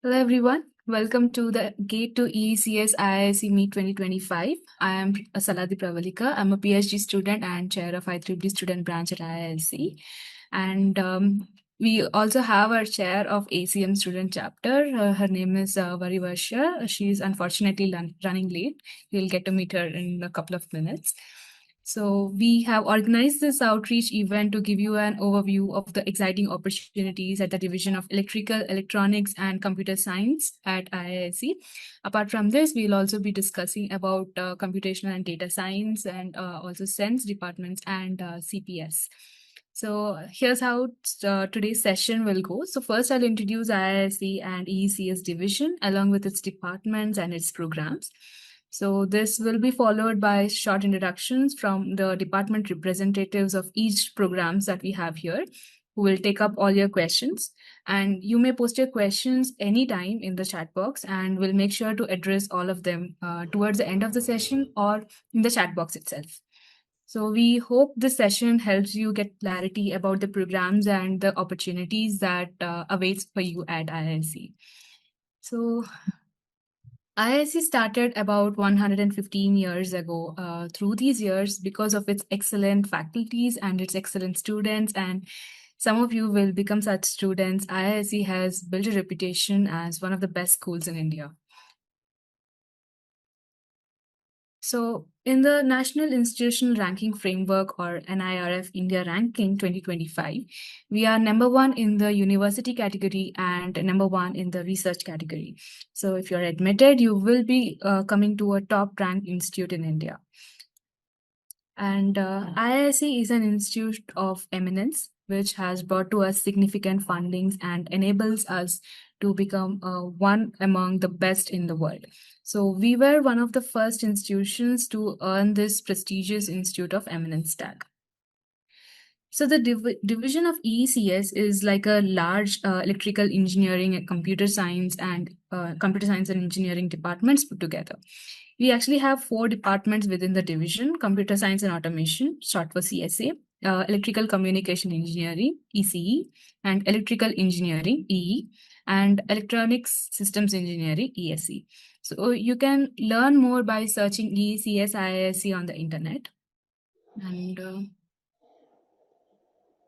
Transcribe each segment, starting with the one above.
Hello everyone, welcome to the Gate to EECS IISc Meet 2025. I am Saladi Pravalika. I'm a PhD student and chair of IEEE student branch at IISc. And we also have our chair of ACM student chapter. Her name is Varivarsha. She is unfortunately running late. You'll get to meet her in a couple of minutes. So we have organized this outreach event to give you an overview of the exciting opportunities at the Division of Electrical, Electronics and Computer Science at IISc. Apart from this, we'll also be discussing about computational and data science and also CeNSE departments and CPS. So here's how today's session will go. So first I'll introduce IISc and EECS division along with its departments and its programs. So this will be followed by short introductions from the department representatives of each programs that we have here, who will take up all your questions. And you may post your questions anytime in the chat box, and we'll make sure to address all of them towards the end of the session or in the chat box itself. So we hope this session helps you get clarity about the programs and the opportunities that awaits for you at IISc. So IISc started about 115 years ago. Through these years, because of its excellent faculties and its excellent students, and some of you will become such students, IISc has built a reputation as one of the best schools in India. So in the National Institutional Ranking Framework, or NIRF India Ranking 2025, we are number 1 in the university category and number 1 in the research category. So if you're admitted, you will be coming to a top ranked institute in India. And IISc is an institute of eminence, which has brought to us significant fundings and enables us to become one among the best in the world. So we were one of the first institutions to earn this prestigious Institute of Eminence tag. So the division of EECS is like a large electrical engineering and computer science and engineering departments put together. We actually have 4 departments within the division: computer science and automation, short for CSA, electrical communication engineering, ECE, and electrical engineering, EE, and electronics systems engineering, ESE. So you can learn more by searching EECS IISc on the internet. And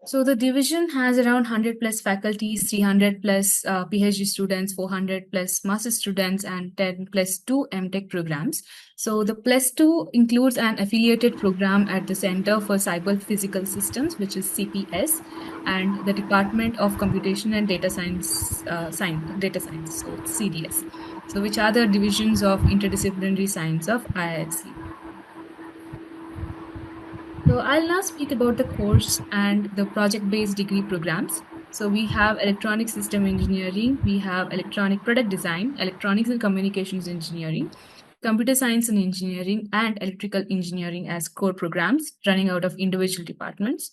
so the division has around 100 plus faculties, 300 plus PhD students, 400 plus master students, and 10 plus 2 MTech programs. So the plus 2 includes an affiliated program at the Center for Cyber Physical Systems, which is CPS, and the Department of Computation and Data Science, so it's CDS. So which are the divisions of interdisciplinary science of IISc. So I'll now speak about the course and the project-based degree programs. So we have electronic system engineering, we have electronic product design, electronics and communications engineering, computer science and engineering, and electrical engineering as core programs running out of individual departments.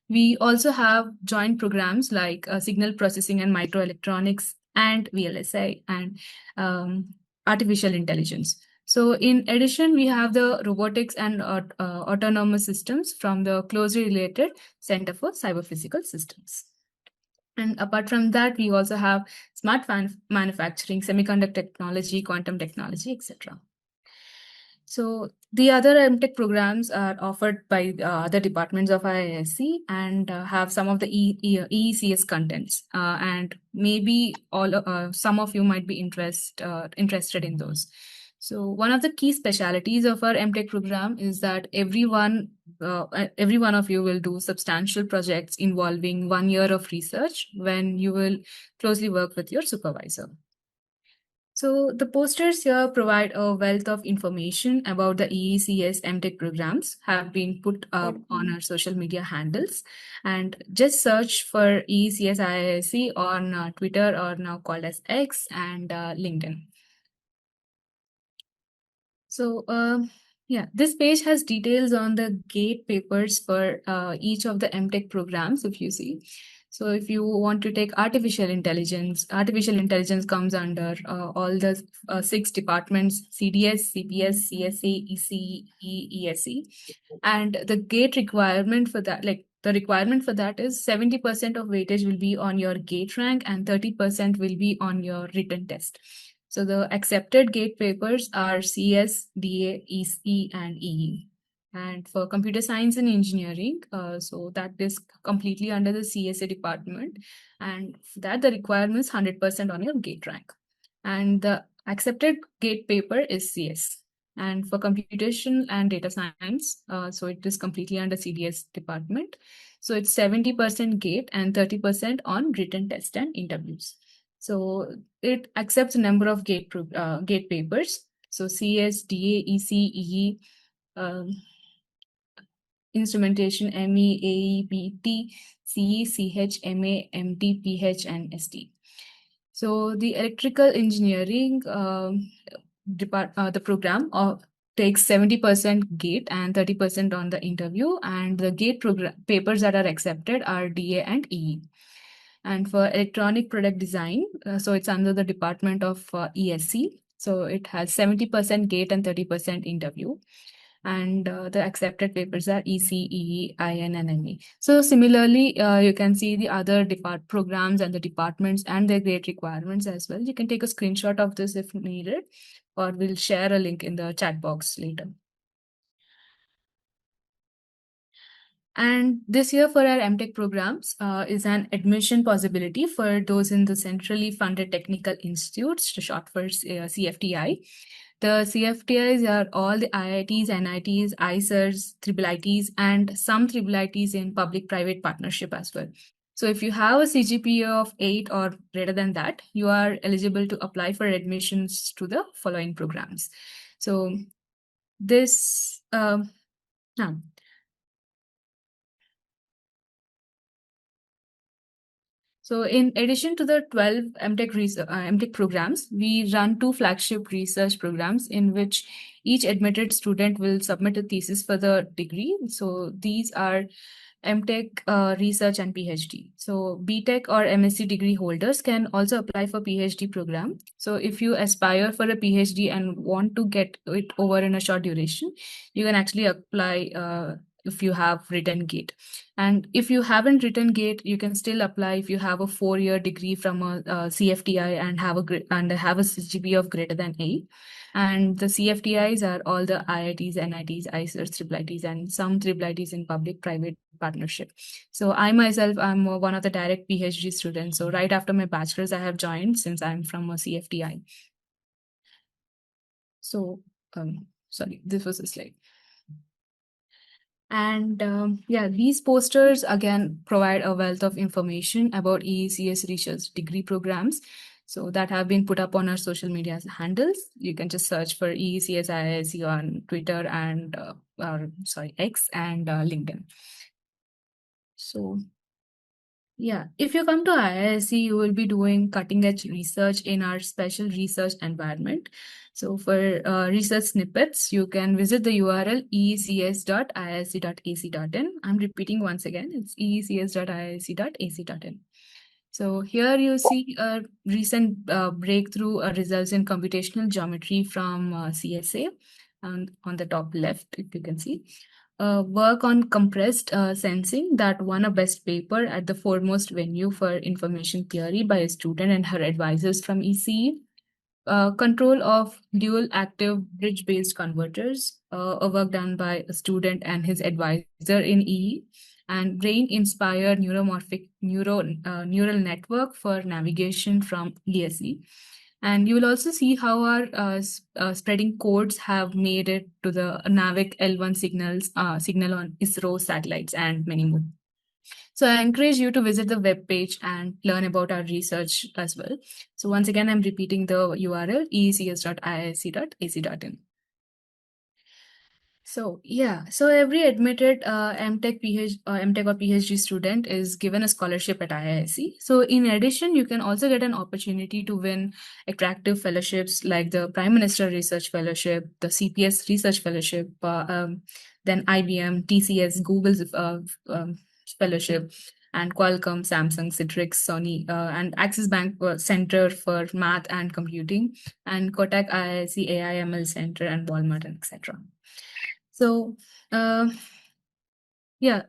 We also have joint programs like signal processing and microelectronics and VLSI and artificial intelligence. So in addition, we have the robotics and autonomous systems from the closely related Center for Cyber Physical Systems. And apart from that, we also have smart manufacturing, semiconductor technology, quantum technology, etc. So the other MTech programs are offered by the departments of IISc and have some of the EECS contents. And maybe some of you might be interested in those. So one of the key specialities of our MTech program is that every one of you will do substantial projects involving 1 year of research when you will closely work with your supervisor. So the posters here provide a wealth of information about the EECS MTech programs, have been put up on our social media handles, and just search for EECS IISc on Twitter, or now called as X, and LinkedIn. So yeah, this page has details on the gate papers for each of the MTech programs, if you see. So if you want to take artificial intelligence comes under all the 6 departments: CDS, CPS, CSA, ECE, ESE. And the gate requirement for that, like the requirement for that is 70% of weightage will be on your gate rank and 30% will be on your written test. So the accepted gate papers are CS, DA, ECE, and EE. And for computer science and engineering, so that is completely under the CSA department. And for that, the requirement is 100% on your gate rank. And the accepted gate paper is CS. And for computation and data science, so it is completely under CDS department. So it's 70% gate and 30% on written test and interviews. So it accepts a number of gate papers. So CS, DA, EC, EE, instrumentation, ME, AE, PT, CE, CH, MA, MT, PH, and ST. So the electrical engineering the program takes 70% gate and 30% on the interview, and the gate papers that are accepted are DA and EE. And for electronic product design, so it's under the department of ESC. So it has 70% gate and 30% interview. And the accepted papers are EC, IN, and ME. So similarly, you can see the other programs and the departments and their grade requirements as well. You can take a screenshot of this if needed, or we'll share a link in the chat box later. And this year for our MTech programs is an admission possibility for those in the centrally funded technical institutes, short for CFTI. The CFTIs are all the IITs, NITs, IISERs, IIITs, and some IIITs in public-private partnership as well. So if you have a CGPA of 8 or greater than that, you are eligible to apply for admissions to the following programs. So this, So in addition to the 12 MTech programs, we run 2 flagship research programs in which each admitted student will submit a thesis for the degree. So these are MTech Research and PhD. So BTech or MSc degree holders can also apply for PhD program. So if you aspire for a PhD and want to get it over in a short duration, you can actually apply if you have written GATE. And if you haven't written GATE, you can still apply if you have a 4-year degree from a CFTI and have a CGPA of greater than 8. And the CFTIs are all the IITs, NITs, IISERs, IIITs, and some IIITs in public-private partnership. So I myself, I'm one of the direct PhD students. So right after my bachelor's, I have joined since I'm from a CFTI. So, sorry, this was a slide. And yeah, these posters again provide a wealth of information about EECS research degree programs. So that have been put up on our social media handles. You can just search for EECS IISc on Twitter and X and LinkedIn. So yeah, if you come to IISc, you will be doing cutting edge research in our special research environment. So for research snippets, you can visit the URL eecs.iisc.ac.in. I'm repeating once again, it's eecs.iisc.ac.in. So here you see a recent breakthrough results in computational geometry from CSA, and on the top left, if you can see. Work on compressed sensing that won a best paper at the foremost venue for information theory by a student and her advisors from ECE. Control of dual active bridge-based converters, a work done by a student and his advisor in EE, and brain-inspired neural network for navigation from ESE. And you will also see how our spreading codes have made it to the NAVIC L1 signal on ISRO satellites and many more. So I encourage you to visit the web page and learn about our research as well. So once again, I'm repeating the URL eecs.iisc.ac.in. So yeah, so every admitted MTech or PhD student is given a scholarship at IISc. So in addition, you can also get an opportunity to win attractive fellowships like the Prime Minister Research Fellowship, the CPS Research Fellowship, then IBM, TCS, Google's fellowship, and Qualcomm, Samsung, Citrix, Sony, and Axis Bank Center for Math and Computing, and Kotak IISc AIML Center, and Walmart, and etc. So Yeah.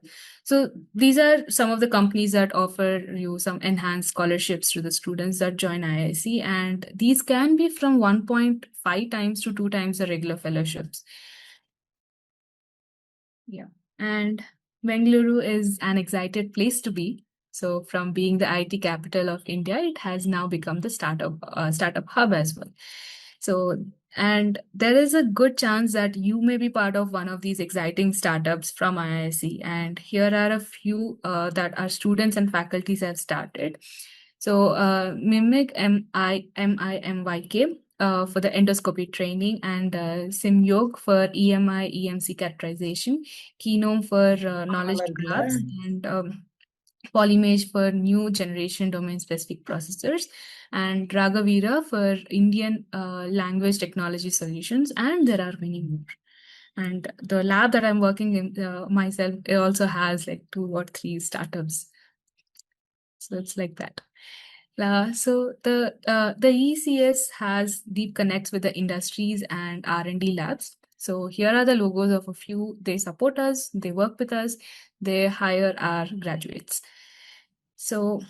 So these are some of the companies that offer you some enhanced scholarships to the students that join IISc, and these can be from 1.5 times to 2 times the regular fellowships. Yeah. And Bengaluru is an excited place to be. So from being the IT capital of India, it has now become the startup hub as well. So, and there is a good chance that you may be part of one of these exciting startups from IISc. And here are a few that our students and faculties have started. So, Mimic MIMYK for the endoscopy training, and SimYog for EMI EMC characterization, Kenome for knowledge graphs, and Polymage for new generation domain specific processors, and Raghavira for Indian language technology solutions, and there are many more. And the lab that I'm working in myself, it also has like 2 or 3 startups. So it's like that. So the ECS has deep connects with the industries and R&D labs. So here are the logos of a few. They support us, they work with us, they hire our graduates. So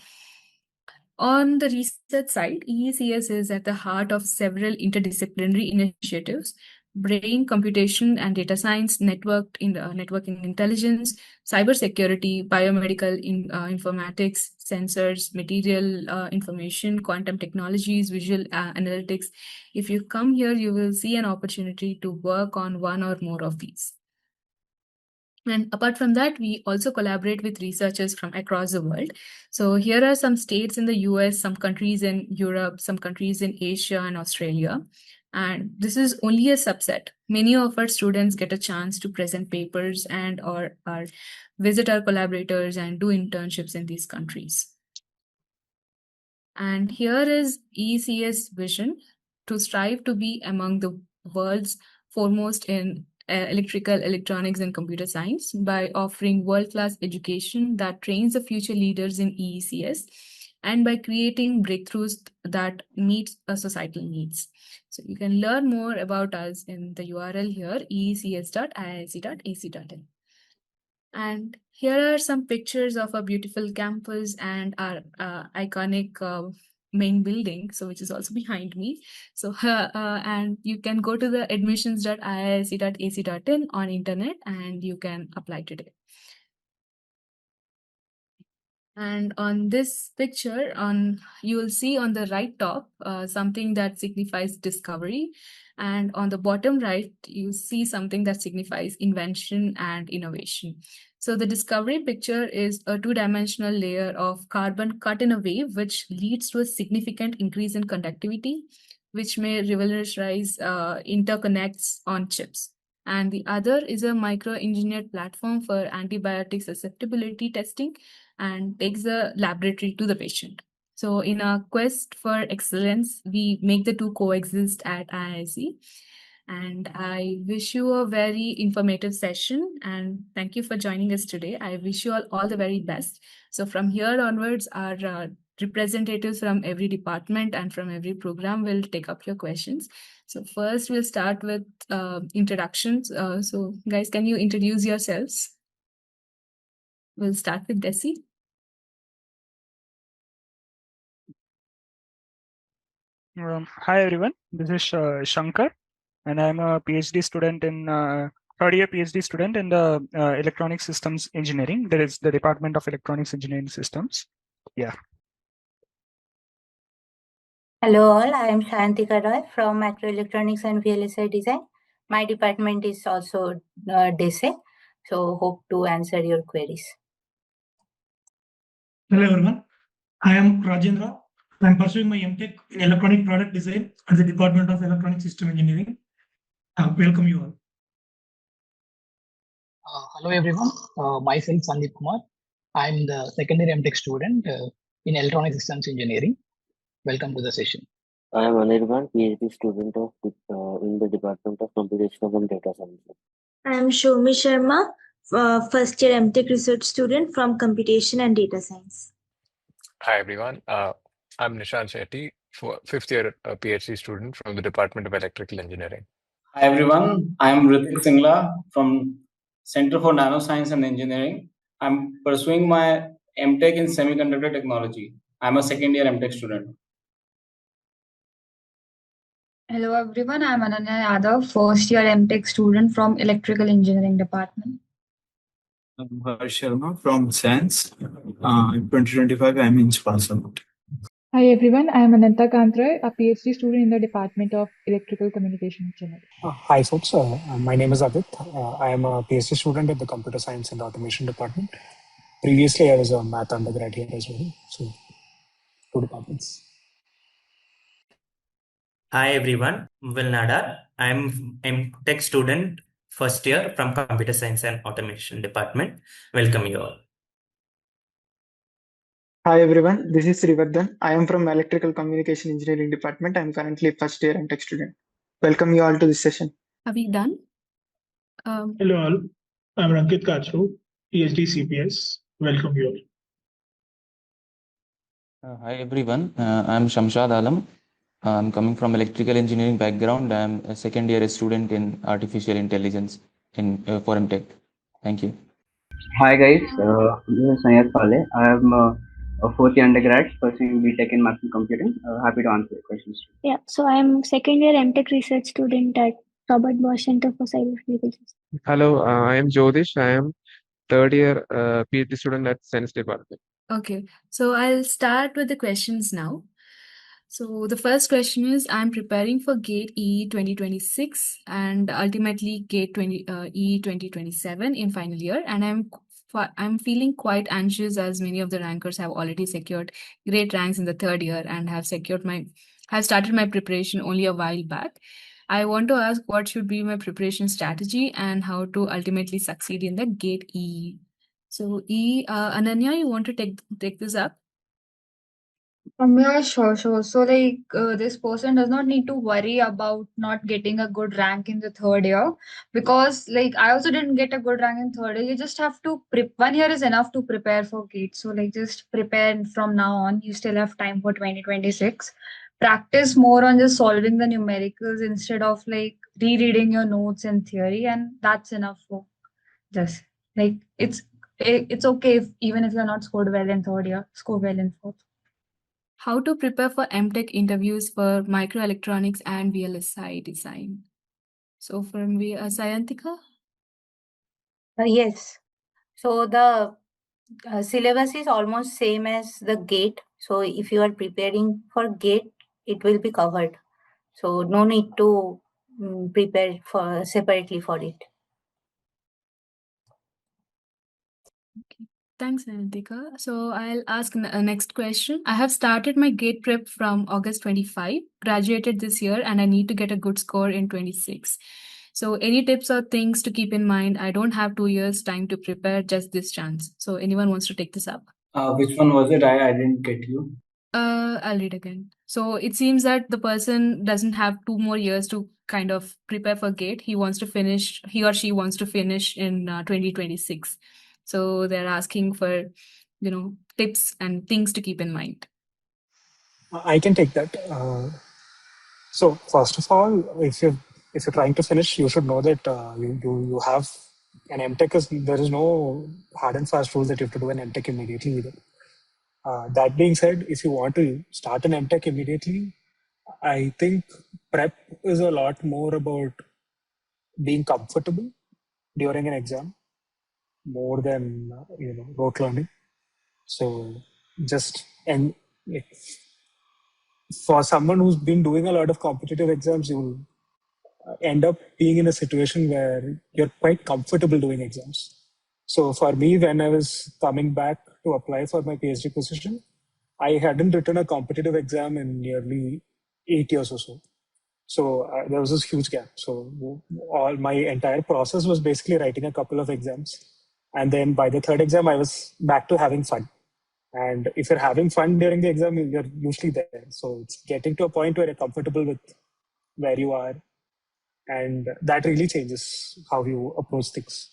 on the research side, EECS is at the heart of several interdisciplinary initiatives: brain computation and data science, networking intelligence, cybersecurity, biomedical informatics, sensors, material information, quantum technologies, visual analytics. If you come here, you will see an opportunity to work on one or more of these. And apart from that, we also collaborate with researchers from across the world. So here are some states in the US, some countries in Europe, some countries in Asia and Australia. And this is only a subset. Many of our students get a chance to present papers and or visit our collaborators and do internships in these countries. And here is ECS vision: to strive to be among the world's foremost in electrical, electronics, and computer science by offering world-class education that trains the future leaders in EECS, and by creating breakthroughs that meet societal needs. So you can learn more about us in the URL here, eecs.iic.ac.in. And here are some pictures of a beautiful campus and our iconic main building, so which is also behind me. So and you can go to the admissions.iic.ac.in on internet and you can apply today. And on this picture, you will see on the right top something that signifies discovery, and on the bottom right you see something that signifies invention and innovation. So the discovery picture is a 2-dimensional layer of carbon cut in a way which leads to a significant increase in conductivity, which may revolutionize interconnects on chips. And the other is a micro-engineered platform for antibiotic susceptibility testing and takes the laboratory to the patient. So in our quest for excellence, we make the two coexist at IISc. And I wish you a very informative session, and thank you for joining us today. I wish you all the very best. So from here onwards, our representatives from every department and from every program will take up your questions. So first we'll start with introductions. So guys, can you introduce yourselves? We'll start with Desi. Hi everyone, this is Shankar, and I'm a PhD student in third year PhD student in the Electronic Systems Engineering. That is the Department of Electronics Engineering Systems. Yeah. Hello all, I am Shantika Roy from Microelectronics and VLSI Design. My department is also DESE, so hope to answer your queries. Hello everyone, I am Rajendra. I am pursuing my MTech in Electronic Product Design at the Department of Electronic System Engineering. Welcome you all. Hello everyone, myself Sandeep Kumar. I am the second year MTech student in Electronic Systems Engineering. Welcome to the session. I am Anirban, PhD student in the Department of Computational and Data Science. I am Shomi Sharma, first year MTech research student from Computation and Data Science. Hi everyone, I'm Nishant Shetty, fifth year PhD student from the Department of Electrical Engineering. Hi everyone, I am Ritik Singla from Center for Nano Science and Engineering. I'm pursuing my MTech in Semiconductor Technology. I'm a second year MTech student. Hello everyone, I'm Ananya Yadav, first year MTech student from Electrical Engineering Department. I'm Harsh Sharma from CeNSE. In 2025, I'm in Spasam. Hi everyone, I am Ananta Kantray, a PhD student in the Department of Electrical Communication Engineering. Hi folks, my name is Adit. I am a PhD student at the Computer Science and Automation Department. Previously, I was a math undergrad here as well, so two departments. Hi everyone, Will Nadar. I'm MTech student first year from Computer Science and Automation Department. Welcome you all. Hi everyone, this is Srivardhan. I am from Electrical Communication Engineering Department. I am currently first year MTech student. Welcome you all to this session. Are we done? Hello all, I'm Rankit Kachru, PhD CPS. Welcome you all. Hi everyone, I'm Shamshad Alam. I'm coming from electrical engineering background. I'm a second year student in artificial intelligence in for MTech. Thank you. Hi guys, this is Sanyat Pale. I am a fourth year undergrad pursuing BTech in Maths and Computing. Happy to answer your questions. Yeah, so I'm second year MTech research student at Bosch Centre for Cybersecurity. Hello, I am Jyotish. I am third year PhD student at CeNSE department. Okay, so I'll start with the questions now. So the first question is, I'm preparing for GATE EE 2026 and ultimately GATE EE 2027 in final year, and I'm feeling quite anxious as many of the rankers have already secured great ranks in the third year and have started my preparation only a while back. I want to ask what should be my preparation strategy and how to ultimately succeed in the GATE EE. So Ananya, you want to take this up? Yeah, sure. So this person does not need to worry about not getting a good rank in the third year, because I also didn't get a good rank in third year. You just have to 1 year is enough to prepare for GATE. So just prepare from now on. You still have time for 2026. Practice more on just solving the numericals instead of rereading your notes and theory, and that's enough for this. It's okay even if you're not scored well in third year, score well in fourth. How to prepare for MTech interviews for microelectronics and VLSI design. So from Sayantika? Yes. So the syllabus is almost same as the GATE. So if you are preparing for GATE, it will be covered. So no need to prepare for separately for it. Okay. Thanks, Sayantika. So I'll ask next question. I have started my GATE prep from August 25, graduated this year, and I need to get a good score in 26. So any tips or things to keep in mind? I don't have 2 years time to prepare, just this chance. So anyone wants to take this up? Which one was it? I didn't get you. I'll read again. So it seems that the person doesn't have 2 more years to kind of prepare for GATE. He or she wants to finish in 2026. So they're asking for, tips and things to keep in mind. I can take that. So first of all, if you're trying to finish, you should know that you have an MTech. There is no hard and fast rule that you have to do an MTech immediately either. That being said, if you want to start an MTech immediately, I think prep is a lot more about being comfortable during an exam more than rote learning. So for someone who's been doing a lot of competitive exams, you'll end up being in a situation where you're quite comfortable doing exams. So for me, when I was coming back to apply for my PhD position, I hadn't written a competitive exam in nearly 8 years or so. So there was this huge gap. So all my entire process was basically writing a couple of exams. And then by the third exam, I was back to having fun. And if you're having fun during the exam, you're usually there. So it's getting to a point where you're comfortable with where you are. And that really changes how you approach things.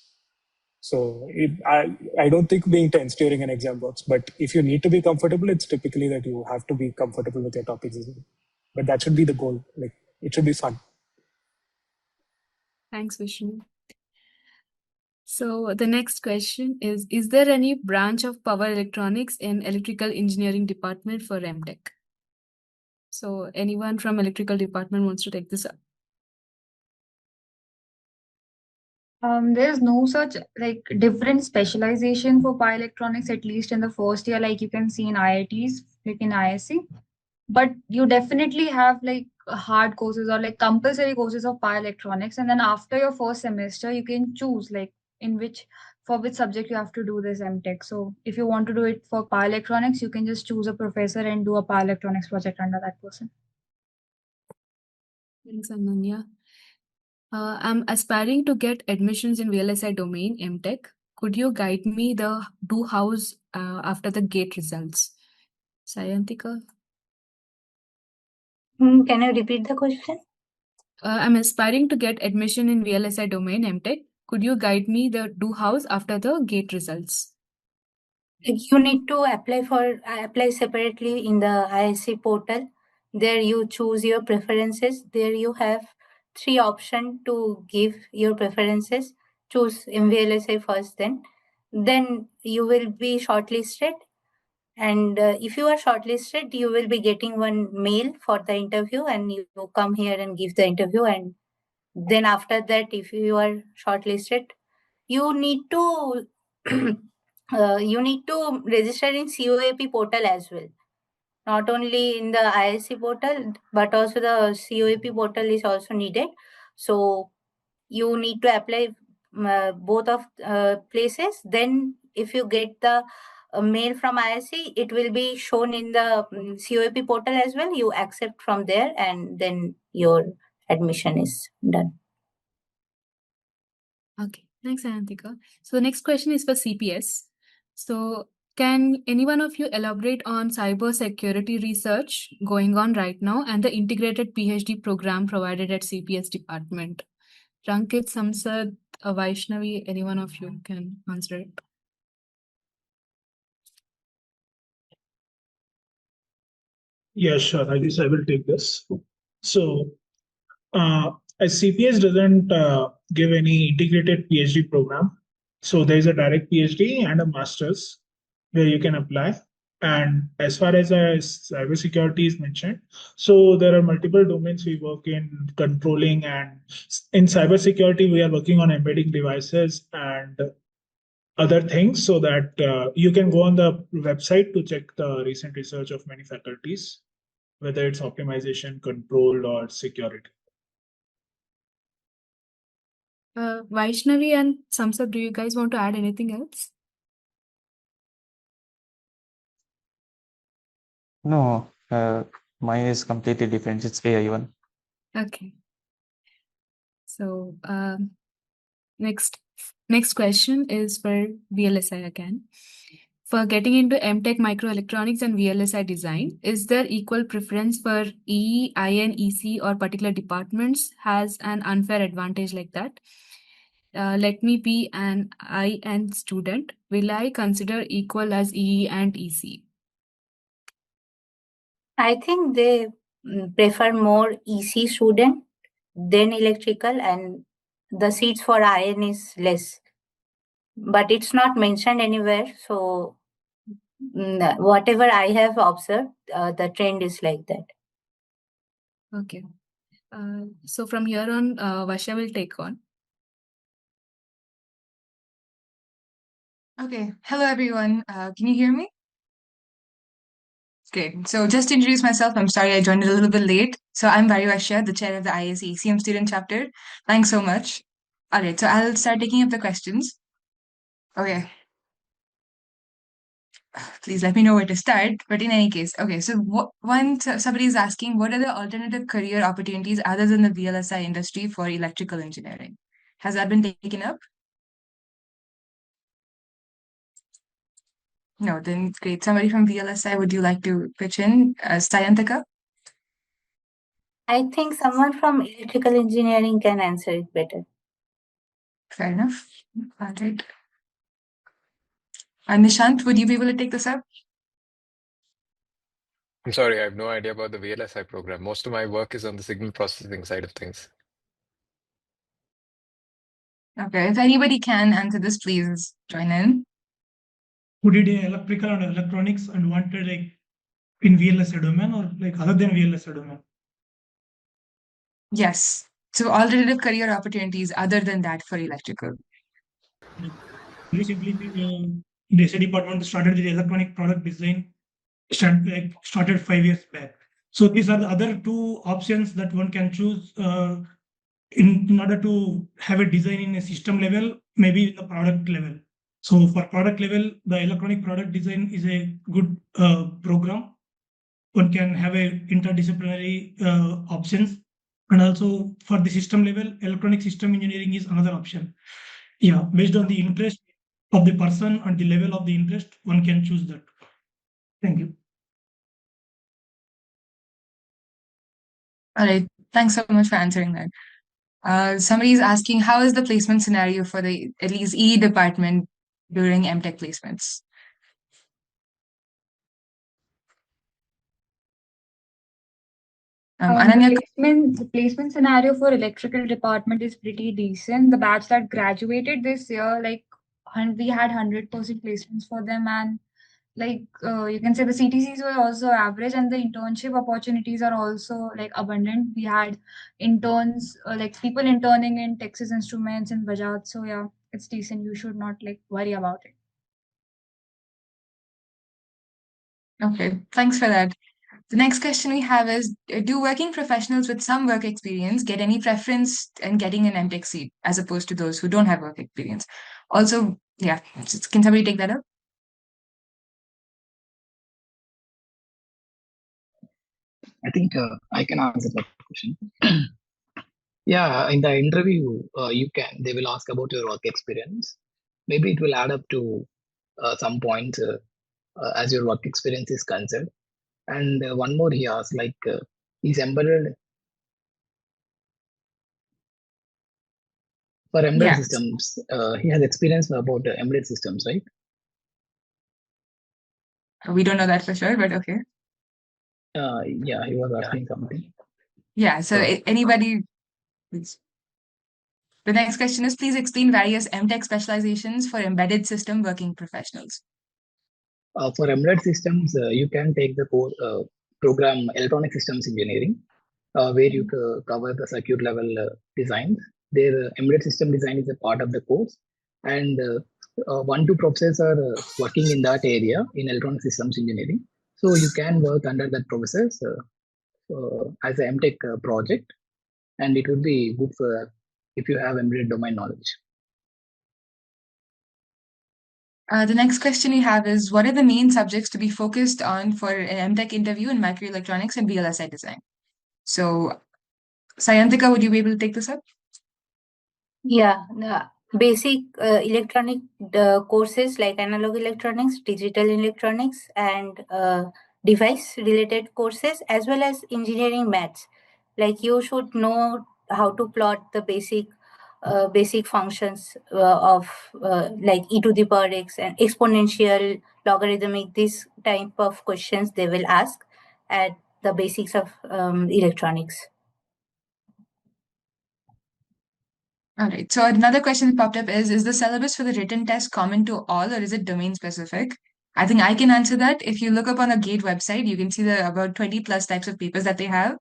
So I don't think being tense during an exam works. But if you need to be comfortable, it's typically that you have to be comfortable with your topics as well. But that should be the goal. It should be fun. Thanks, Vishnu. So the next question is there any branch of power electronics in electrical engineering department for MTech? So anyone from electrical department wants to take this up? There's no such like different specialization for bioelectronics, at least in the first year, like you can see in IITs, like in ISC. But you definitely have like hard courses or like compulsory courses of bioelectronics, and then after your first semester, you can choose like for which subject you have to do this MTech. So if you want to do it for bioelectronics, you can just choose a professor and do a bioelectronics project under that person. Thanks, Ananya. I'm aspiring to get admissions in VLSI domain, MTech. Could you guide me the do house after the GATE results? Sayantika? Can you repeat the question? I'm aspiring to get admission in VLSI domain, MTech. Could you guide me the do house after the GATE results? You need to apply separately in the ISC portal. There you choose your preferences. There you have 3 options to give your preferences. Choose MVLSI first, then you will be shortlisted. And if you are shortlisted, you will be getting one mail for the interview, and you come here and give the interview. And then after that, if you are shortlisted, you need to register in COAP portal as well. Not only in the ISC portal, but also the COAP portal is also needed. So you need to apply both of places. Then if you get the mail from ISC, it will be shown in the COAP portal as well. You accept from there, and then your admission is done. Okay, thanks, Anantika. So the next question is for CPS. So can any one of you elaborate on cyber security research going on right now and the integrated PhD program provided at CPS department? Rankit, Samsad, Vaishnavi, any one of you can answer it. Yeah, sure. I guess I will take this. So, as CPS doesn't give any integrated PhD program, so there is a direct PhD and a master's where you can apply. And as far as cybersecurity is mentioned, so there are multiple domains we work in controlling, and in cybersecurity we are working on embedding devices and other things, so that you can go on the website to check the recent research of many faculties, whether it's optimization, control, or security. Vaishnavi and Samsad, do you guys want to add anything else? No, mine is completely different. It's AI1. Okay. So next question is for VLSI again. For getting into MTech microelectronics and VLSI design, is there equal preference for EE, IN, EC or particular departments has an unfair advantage like that? Let me be an IN student. Will I consider equal as EE and EC? I think they prefer more EC student than electrical, and the seats for IN is less. But it's not mentioned anywhere. So whatever I have observed, the trend is like that. Okay. So from here on, Vasha will take on. Okay. Hello, everyone. Can you hear me? Great. So just to introduce myself, I'm sorry I joined a little bit late. So I'm Varyusha, the chair of the IEECM student chapter. Thanks so much. All right. So I'll start taking up the questions. Okay. Please let me know where to start. But in any case, okay. So somebody is asking, what are the alternative career opportunities other than the VLSI industry for electrical engineering? Has that been taken up? No, then great. Somebody from VLSI, would you like to pitch in? Sayantika? I think someone from electrical engineering can answer it better. Fair enough. All right. Nishant, would you be able to take this up? I'm sorry, I have no idea about the VLSI program. Most of my work is on the signal processing side of things. Okay, if anybody can answer this, please join in. Who did electrical and electronics and wanted like in VLSI domain or like other than VLSI domain? Yes. So alternative career opportunities other than that for electrical. Recently, the SE department started with electronic product design, started 5 years back. So these are the other two options that one can choose in order to have a design in a system level, maybe in the product level. So for product level, the electronic product design is a good program. One can have a interdisciplinary options, and also for the system level, electronic system engineering is another option. Yeah, based on the interest of the person and the level of the interest, one can choose that. Thank you. All right. Thanks so much for answering that. Somebody is asking, how is the placement scenario for the at least EE department during MTech placements? Ananya? The placement scenario for electrical department is pretty decent. The batch that graduated this year, we had 100% placements for them, and you can say the CTCs were also average, and the internship opportunities are also abundant. We had interns, people interning in Texas Instruments and Bajaj. So yeah, it's decent. You should not worry about it. Okay, thanks for that. The next question we have is, do working professionals with some work experience get any preference in getting an MTech seat as opposed to those who don't have work experience? Also, yeah, can somebody take that up? I think I can answer that question. Yeah, in the interview, they will ask about your work experience. Maybe it will add up to some points as your work experience is concerned. And one more he asked, is embedded for embedded systems. He has experience about embedded systems, right? We don't know that for sure, but okay. Yeah, he was asking something. Yeah, so anybody, please. The next question is, please explain various MTech specializations for embedded system working professionals. For embedded systems, you can take the course program Electronic Systems Engineering, where you cover the circuit level designs. Their embedded system design is a part of the course, and 1-2 professors are working in that area in Electronic Systems Engineering. So you can work under that professors as a MTech project, and it would be good for if you have embedded domain knowledge. The next question we have is, what are the main subjects to be focused on for an MTech interview in microelectronics and VLSI design? So, Sayantika, would you be able to take this up? Yeah, basic electronic courses like analog electronics, digital electronics, and device related courses, as well as engineering maths. Like you should know how to plot the basic functions of like e to the power x and exponential, logarithmic, this type of questions they will ask at the basics of electronics. All right. So another question that popped up is the syllabus for the written test common to all, or is it domain specific? I think I can answer that. If you look up on the GATE website, you can see the about 20 plus types of papers that they have,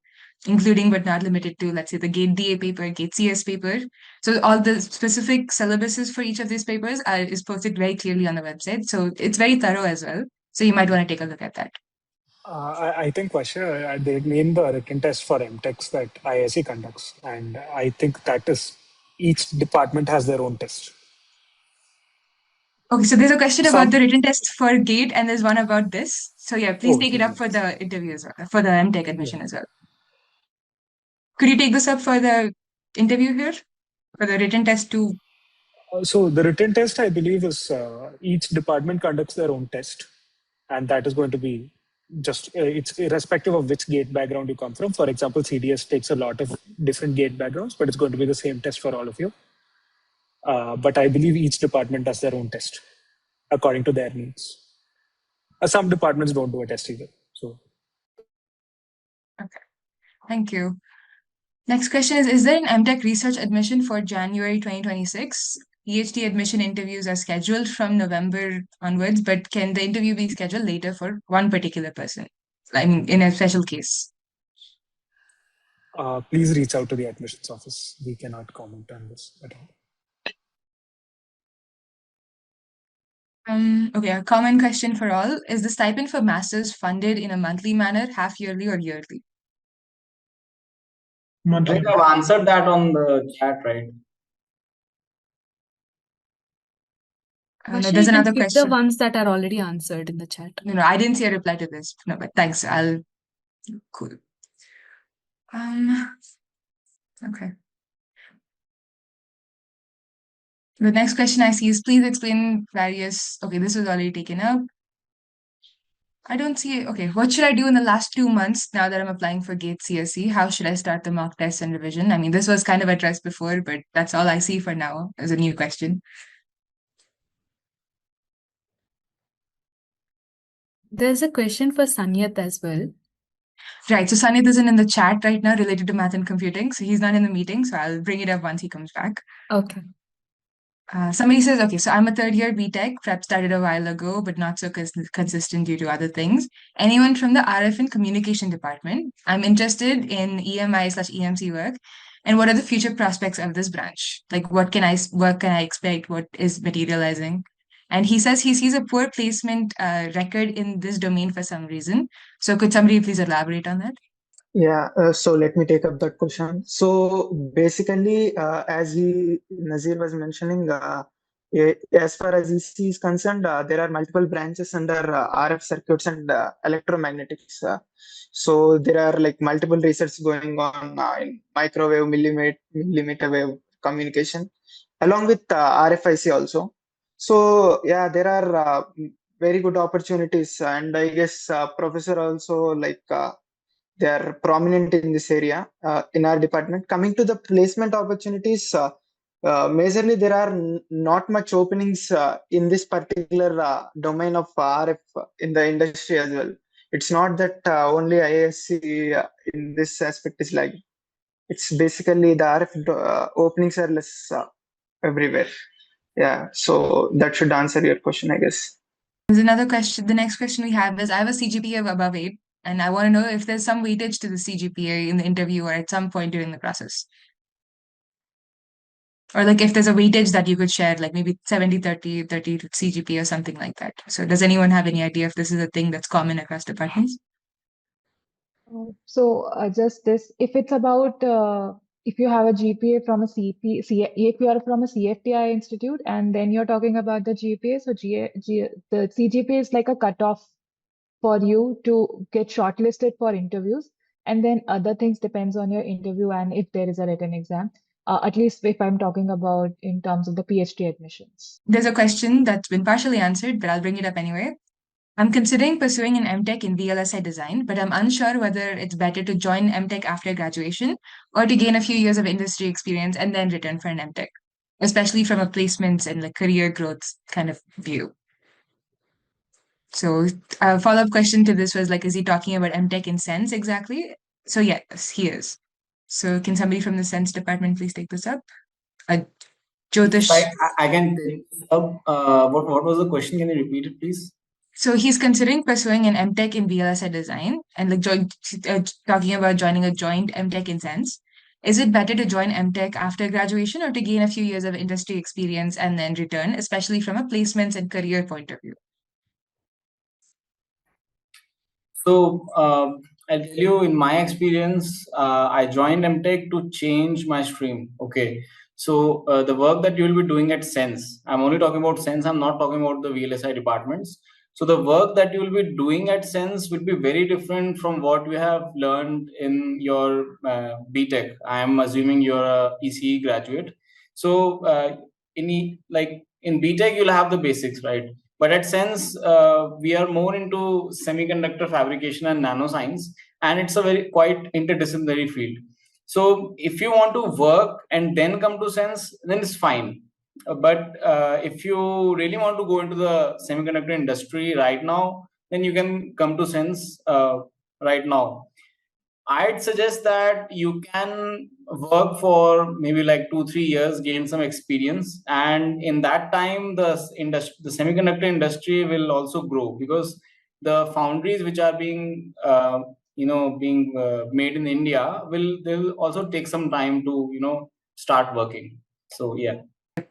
including but not limited to, let's say, the GATE DA paper, GATE CS paper. So all the specific syllabuses for each of these papers is posted very clearly on the website. So it's very thorough as well. So you might want to take a look at that. I think, Vasha, they mean the written test for MTechs that IISc conducts. And I think that is, each department has their own test. Okay, so there's a question about the written test for GATE and there's one about this. So yeah, please take it up for the interview as well, for the MTech admission as well. Could you take this up for the interview here, for the written test too? So the written test, I believe, is each department conducts their own test. And that is going to be just, it's irrespective of which GATE background you come from. For example, CDS takes a lot of different GATE backgrounds, but it's going to be the same test for all of you. But I believe each department does their own test according to their needs. Some departments don't do a test either. So, okay, thank you. Next question is there an MTech research admission for January 2026? PhD admission interviews are scheduled from November onwards, but can the interview be scheduled later for one particular person? I mean, in a special case. Please reach out to the admissions office. We cannot comment on this at all. Okay, a common question for all. Is the stipend for masters funded in a monthly manner, half yearly or yearly? I think I've answered that on the chat, right? No, Vashi, there's you can another skip the question. ones that are already answered in the chat. No, I didn't see a reply to this. No, but thanks. Cool. Okay. The next question I see is please explain various. Okay, this was already taken up. I don't see it. Okay, what should I do in the last 2 months now that I'm applying for GATE CSE? How should I start the mock test and revision? I mean, this was kind of addressed before, but that's all I see for now as a new question. There's a question for Sanyat as well. Right, so Sanit isn't in the chat right now related to math and computing, so he's not in the meeting, so I'll bring it up once he comes back. Okay. Somebody says, okay, so I'm a third year BTech, prep started a while ago, but not so consistent due to other things. Anyone from the RF and communication department? I'm interested in EMI/EMC work. And what are the future prospects of this branch? Like, what can I expect? What is materializing? And he says he sees a poor placement record in this domain for some reason. So could somebody please elaborate on that? Yeah, so let me take up that question. So basically, as Nazir was mentioning, as far as EC is concerned, there are multiple branches under RF circuits and electromagnetics. So there are like multiple research going on in microwave, millimeter wave communication, along with RFIC also. So yeah, there are very good opportunities, and I guess professor also like. They are prominent in this area in our department. Coming to the placement opportunities, majorly there are not much openings in this particular domain of RF in the industry as well. It's not that only IISc in this aspect is like, it's basically the RF openings are less everywhere. Yeah, so that should answer your question, I guess. There's another question. The next question we have is I have a CGPA of above 8, and I want to know if there's some weightage to the CGPA in the interview or at some point during the process. Or like if there's a weightage that you could share, like maybe 70-30, 30 to CGPA or something like that. So does anyone have any idea if this is a thing that's common across departments? Just this, if it's about if you have a GPA from a if you are from a CFTI institute and then you're talking about the GPA, so the CGPA is like a cutoff for you to get shortlisted for interviews, and then other things depends on your interview and if there is a written exam. At least if I'm talking about in terms of the PhD admissions. There's a question that's been partially answered, but I'll bring it up anyway. I'm considering pursuing an MTech in VLSI design, but I'm unsure whether it's better to join MTech after graduation or to gain a few years of industry experience and then return for an MTech, especially from a placements and like career growth kind of view. So a follow-up question to this was like, is he talking about MTech in CeNSE exactly? So yes, he is. So can somebody from the CeNSE department please take this up? Jyotish. I can take this up. What was the question? Can you repeat it, please? So he's considering pursuing an MTech in VLSI design and like talking about joining a joint MTech in CeNSE. Is it better to join MTech after graduation or to gain a few years of industry experience and then return, especially from a placements and career point of view? So I'll tell you, in my experience, I joined MTech to change my stream. Okay. So the work that you will be doing at CeNSE, I'm only talking about CeNSE, I'm not talking about the VLSI departments. So the work that you will be doing at CeNSE will be very different from what we have learned in your BTech. I am assuming you're a ECE graduate. So in BTech, you'll have the basics, right? But at CeNSE, we are more into semiconductor fabrication and nanoscience, and it's a very quite interdisciplinary field. So if you want to work and then come to CeNSE, then it's fine. But if you really want to go into the semiconductor industry right now, then you can come to CeNSE right now. I'd suggest that you can work for maybe like 2-3 years, gain some experience, and in that time, the semiconductor industry will also grow, because the foundries which are being made in India they'll also take some time to start working. So yeah.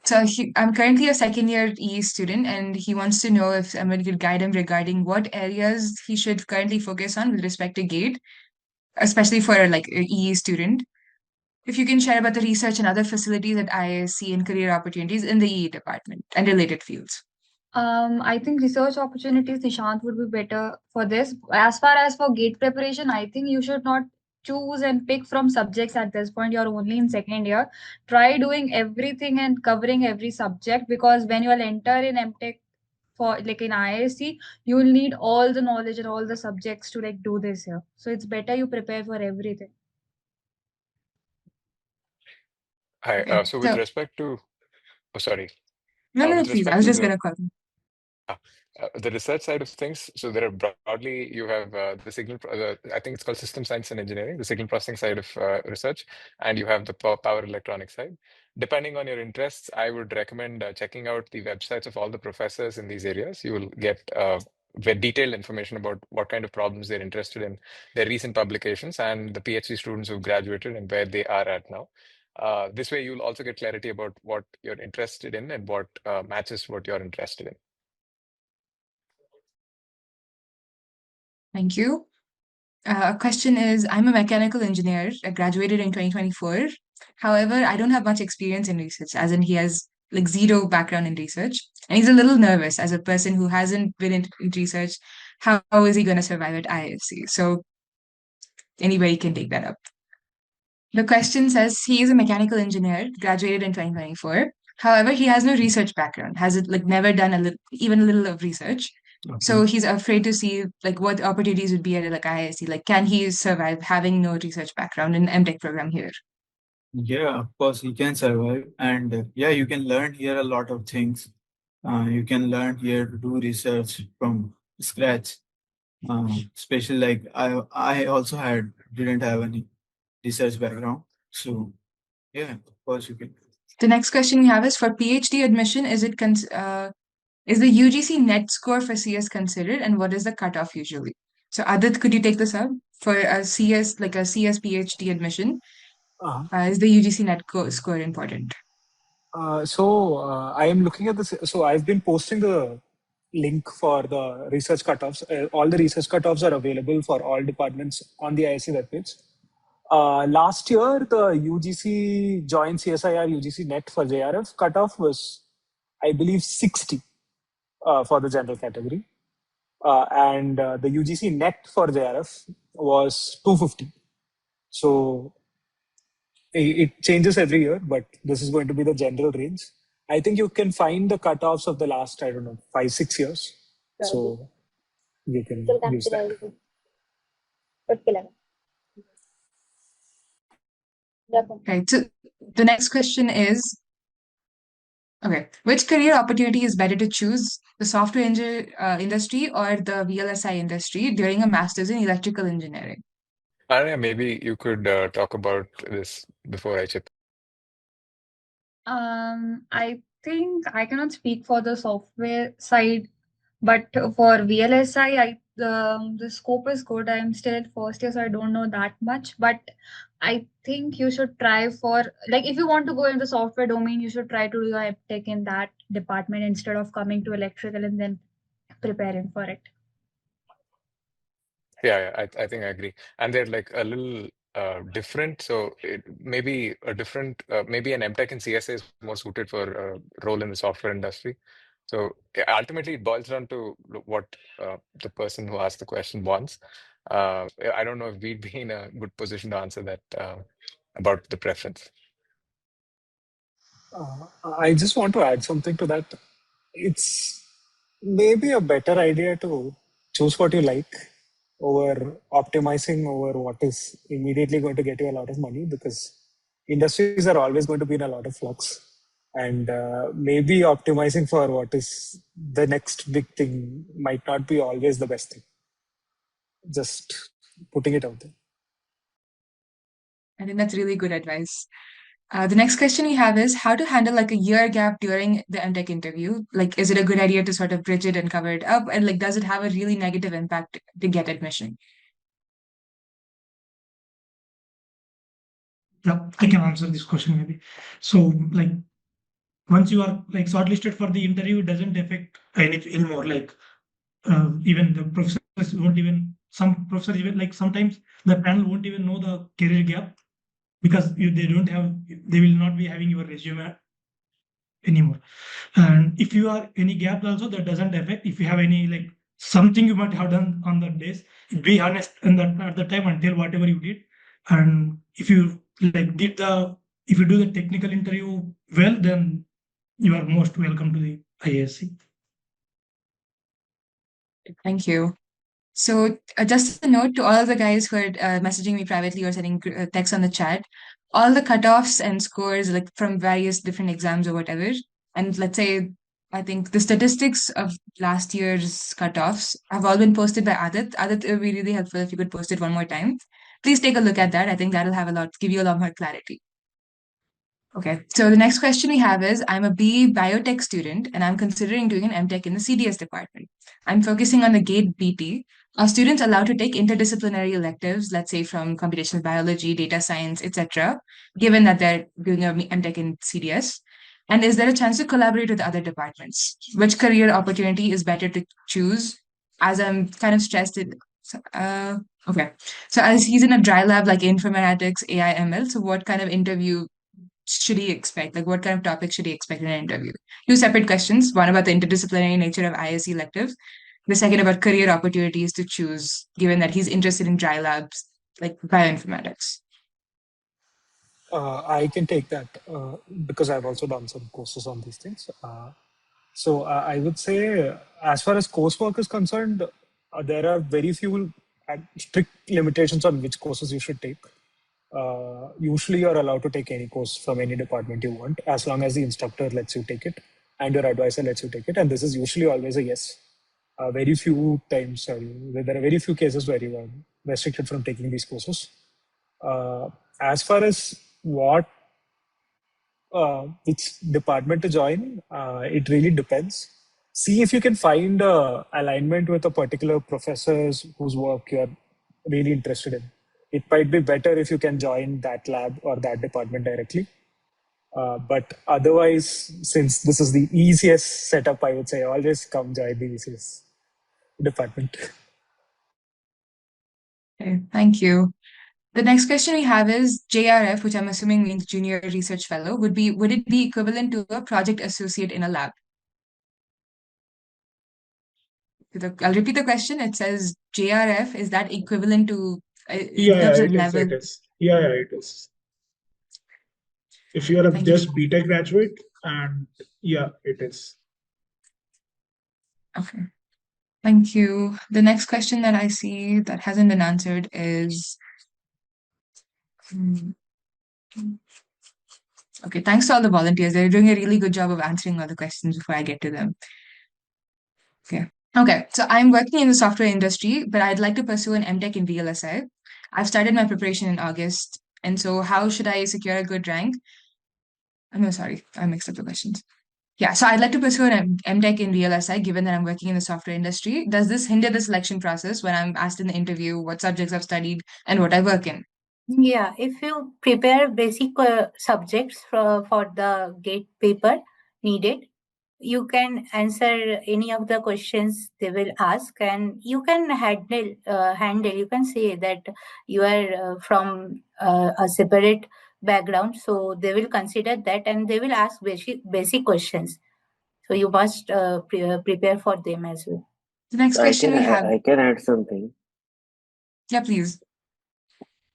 So I'm currently a second year EE student, and he wants to know if somebody could guide him regarding what areas he should currently focus on with respect to GATE, especially for like an EE student. If you can share about the research and other facilities at IISc and career opportunities in the EE department and related fields. I think research opportunities, Nishant, would be better for this. As far as for GATE preparation, I think you should not choose and pick from subjects at this point. You're only in second year. Try doing everything and covering every subject, because when you'll enter in MTech for like in IISc, you will need all the knowledge and all the subjects to like do this here. So it's better you prepare for everything. Hi. Okay. So with respect to, oh, sorry. No, With please. I respect was to just gonna call. the research side of things, so there are broadly, you have the signal, I think it's called System Science and Engineering, the signal processing side of research, and you have the power electronics side. Depending on your interests, I would recommend checking out the websites of all the professors in these areas. You will get very detailed information about what kind of problems they're interested in, their recent publications, and the PhD students who've graduated and where they are at now. This way, you'll also get clarity about what you're interested in and what matches what you're interested in. Thank you. Question is, I'm a mechanical engineer. I graduated in 2024. However, I don't have much experience in research, as in he has like zero background in research. And he's a little nervous as a person who hasn't been in research. How is he going to survive at IFC? So anybody can take that up. The question says he is a mechanical engineer, graduated in 2024. However, he has no research background, has it like never done even a little of research. So he's afraid to see like what opportunities would be at like IISc. Like, can he survive having no research background in MTech program here? Yeah, of course, he can survive. And yeah, you can learn here a lot of things. You can learn here to do research from scratch. Especially like I also didn't have any research background. So yeah, of course you can. The next question we have is for PhD admission, is the UGC net score for CS considered, and what is the cutoff usually? So Adit, could you take this up for a CS, like a CS PhD admission? Is the UGC net score important? I am looking at this. So I've been posting the link for the research cutoffs. All the research cutoffs are available for all departments on the IISc webpage. Last year, the UGC joint CSIR UGC net for JRF cutoff was, I believe, 60 for the general category. And the UGC net for JRF was 250. So it changes every year, but this is going to be the general range. I think you can find the cutoffs of the last, 5-6 years. So you can use that. Okay, so the next question is, okay, which career opportunity is better to choose, the software industry or the VLSI industry during a master's in electrical engineering? Arya, maybe you could talk about this before I chip. I think I cannot speak for the software side, but for VLSI, the scope is good. I'm still at first year, so I don't know that much. But I think you should try for, like, if you want to go in the software domain, you should try to do your tech in that department instead of coming to electrical and then preparing for it. Yeah, I think I agree. And they're like a little different. So it maybe a different, maybe an MTech in CSA is more suited for a role in the software industry. So ultimately, it boils down to what the person who asked the question wants. I don't know if we'd be in a good position to answer that about the preference. I just want to add something to that. It's maybe a better idea to choose what you like over optimizing over what is immediately going to get you a lot of money, because industries are always going to be in a lot of flux. And maybe optimizing for what is the next big thing might not be always the best thing. Just putting it out there. I think that's really good advice. The next question we have is how to handle like a year gap during the MTech interview. Like, is it a good idea to sort of bridge it and cover it up? And like, does it have a really negative impact to get admission? Yeah, I can answer this question maybe. So like once you are like shortlisted for the interview, it doesn't affect anything more. Like even the professors won't even, some professors even, like sometimes the panel won't even know the career gap because they don't have, they will not be having your resume anymore. And if you are any gap also, that doesn't affect. If you have any like something you might have done on that days, be honest in that at the time and tell whatever you did. And if you like did the, if you do the technical interview well, then you are most welcome to the IISc. Thank you. So just a note to all the guys who are messaging me privately or sending text on the chat, all the cutoffs and scores like from various different exams or whatever. And let's say, I think the statistics of last year's cutoffs have all been posted by Adit. Adit, it would be really helpful if you could post it one more time. Please take a look at that. I think that'll have give you a lot more clarity. Okay, so the next question we have is I'm a BE biotech student and I'm considering doing an MTech in the CDS department. I'm focusing on the GATE BT. Are students allowed to take interdisciplinary electives, let's say from computational biology, data science, etc., given that they're doing a MTech in CDS? And is there a chance to collaborate with other departments? Which career opportunity is better to choose? As I'm kind of stressed in, okay. So as he's in a dry lab like informatics, AI, ML, so what kind of interview should he expect? Like, what kind of topics should he expect in an interview? Two separate questions. One about the interdisciplinary nature of ISE electives. The second about career opportunities to choose, given that he's interested in dry labs like bioinformatics. I can take that because I've also done some courses on these things. So I would say, as far as coursework is concerned, there are very few strict limitations on which courses you should take. Usually, you're allowed to take any course from any department you want, as long as the instructor lets you take it and your advisor lets you take it. And this is usually always a yes. Very few times, there are very few cases where you are restricted from taking these courses. As far as which department to join, it really depends. See if you can find alignment with a particular professors whose work you're really interested in. It might be better if you can join that lab or that department directly. But otherwise, since this is the easiest setup, I would say always come join the EECS department. Okay, thank you. The next question we have is JRF, which I'm assuming means Junior Research Fellow. Would it be equivalent to a project associate in a lab? I'll repeat the question. It says JRF, is that equivalent to in terms of level? It is. Yeah, it is. If you are just BTech graduate, and yeah, it is. Okay. Thank you. The next question that I see that hasn't been answered is okay, thanks to all the volunteers. They're doing a really good job of answering all the questions before I get to them. Okay, so I'm working in the software industry, but I'd like to pursue an MTech in VLSI. I've started my preparation in August. And so how should I secure a good rank? No, sorry, I mixed up the questions. Yeah, so I'd like to pursue an MTech in VLSI, given that I'm working in the software industry. Does this hinder the selection process when I'm asked in the interview what subjects I've studied and what I work in? Yeah, if you prepare basic subjects for the GATE paper needed, you can answer any of the questions they will ask, and you can handle. You can say that you are from a separate background, so they will consider that, and they will ask basic questions. So you must prepare for them as well. The next question we have. I can add something. Yeah, please.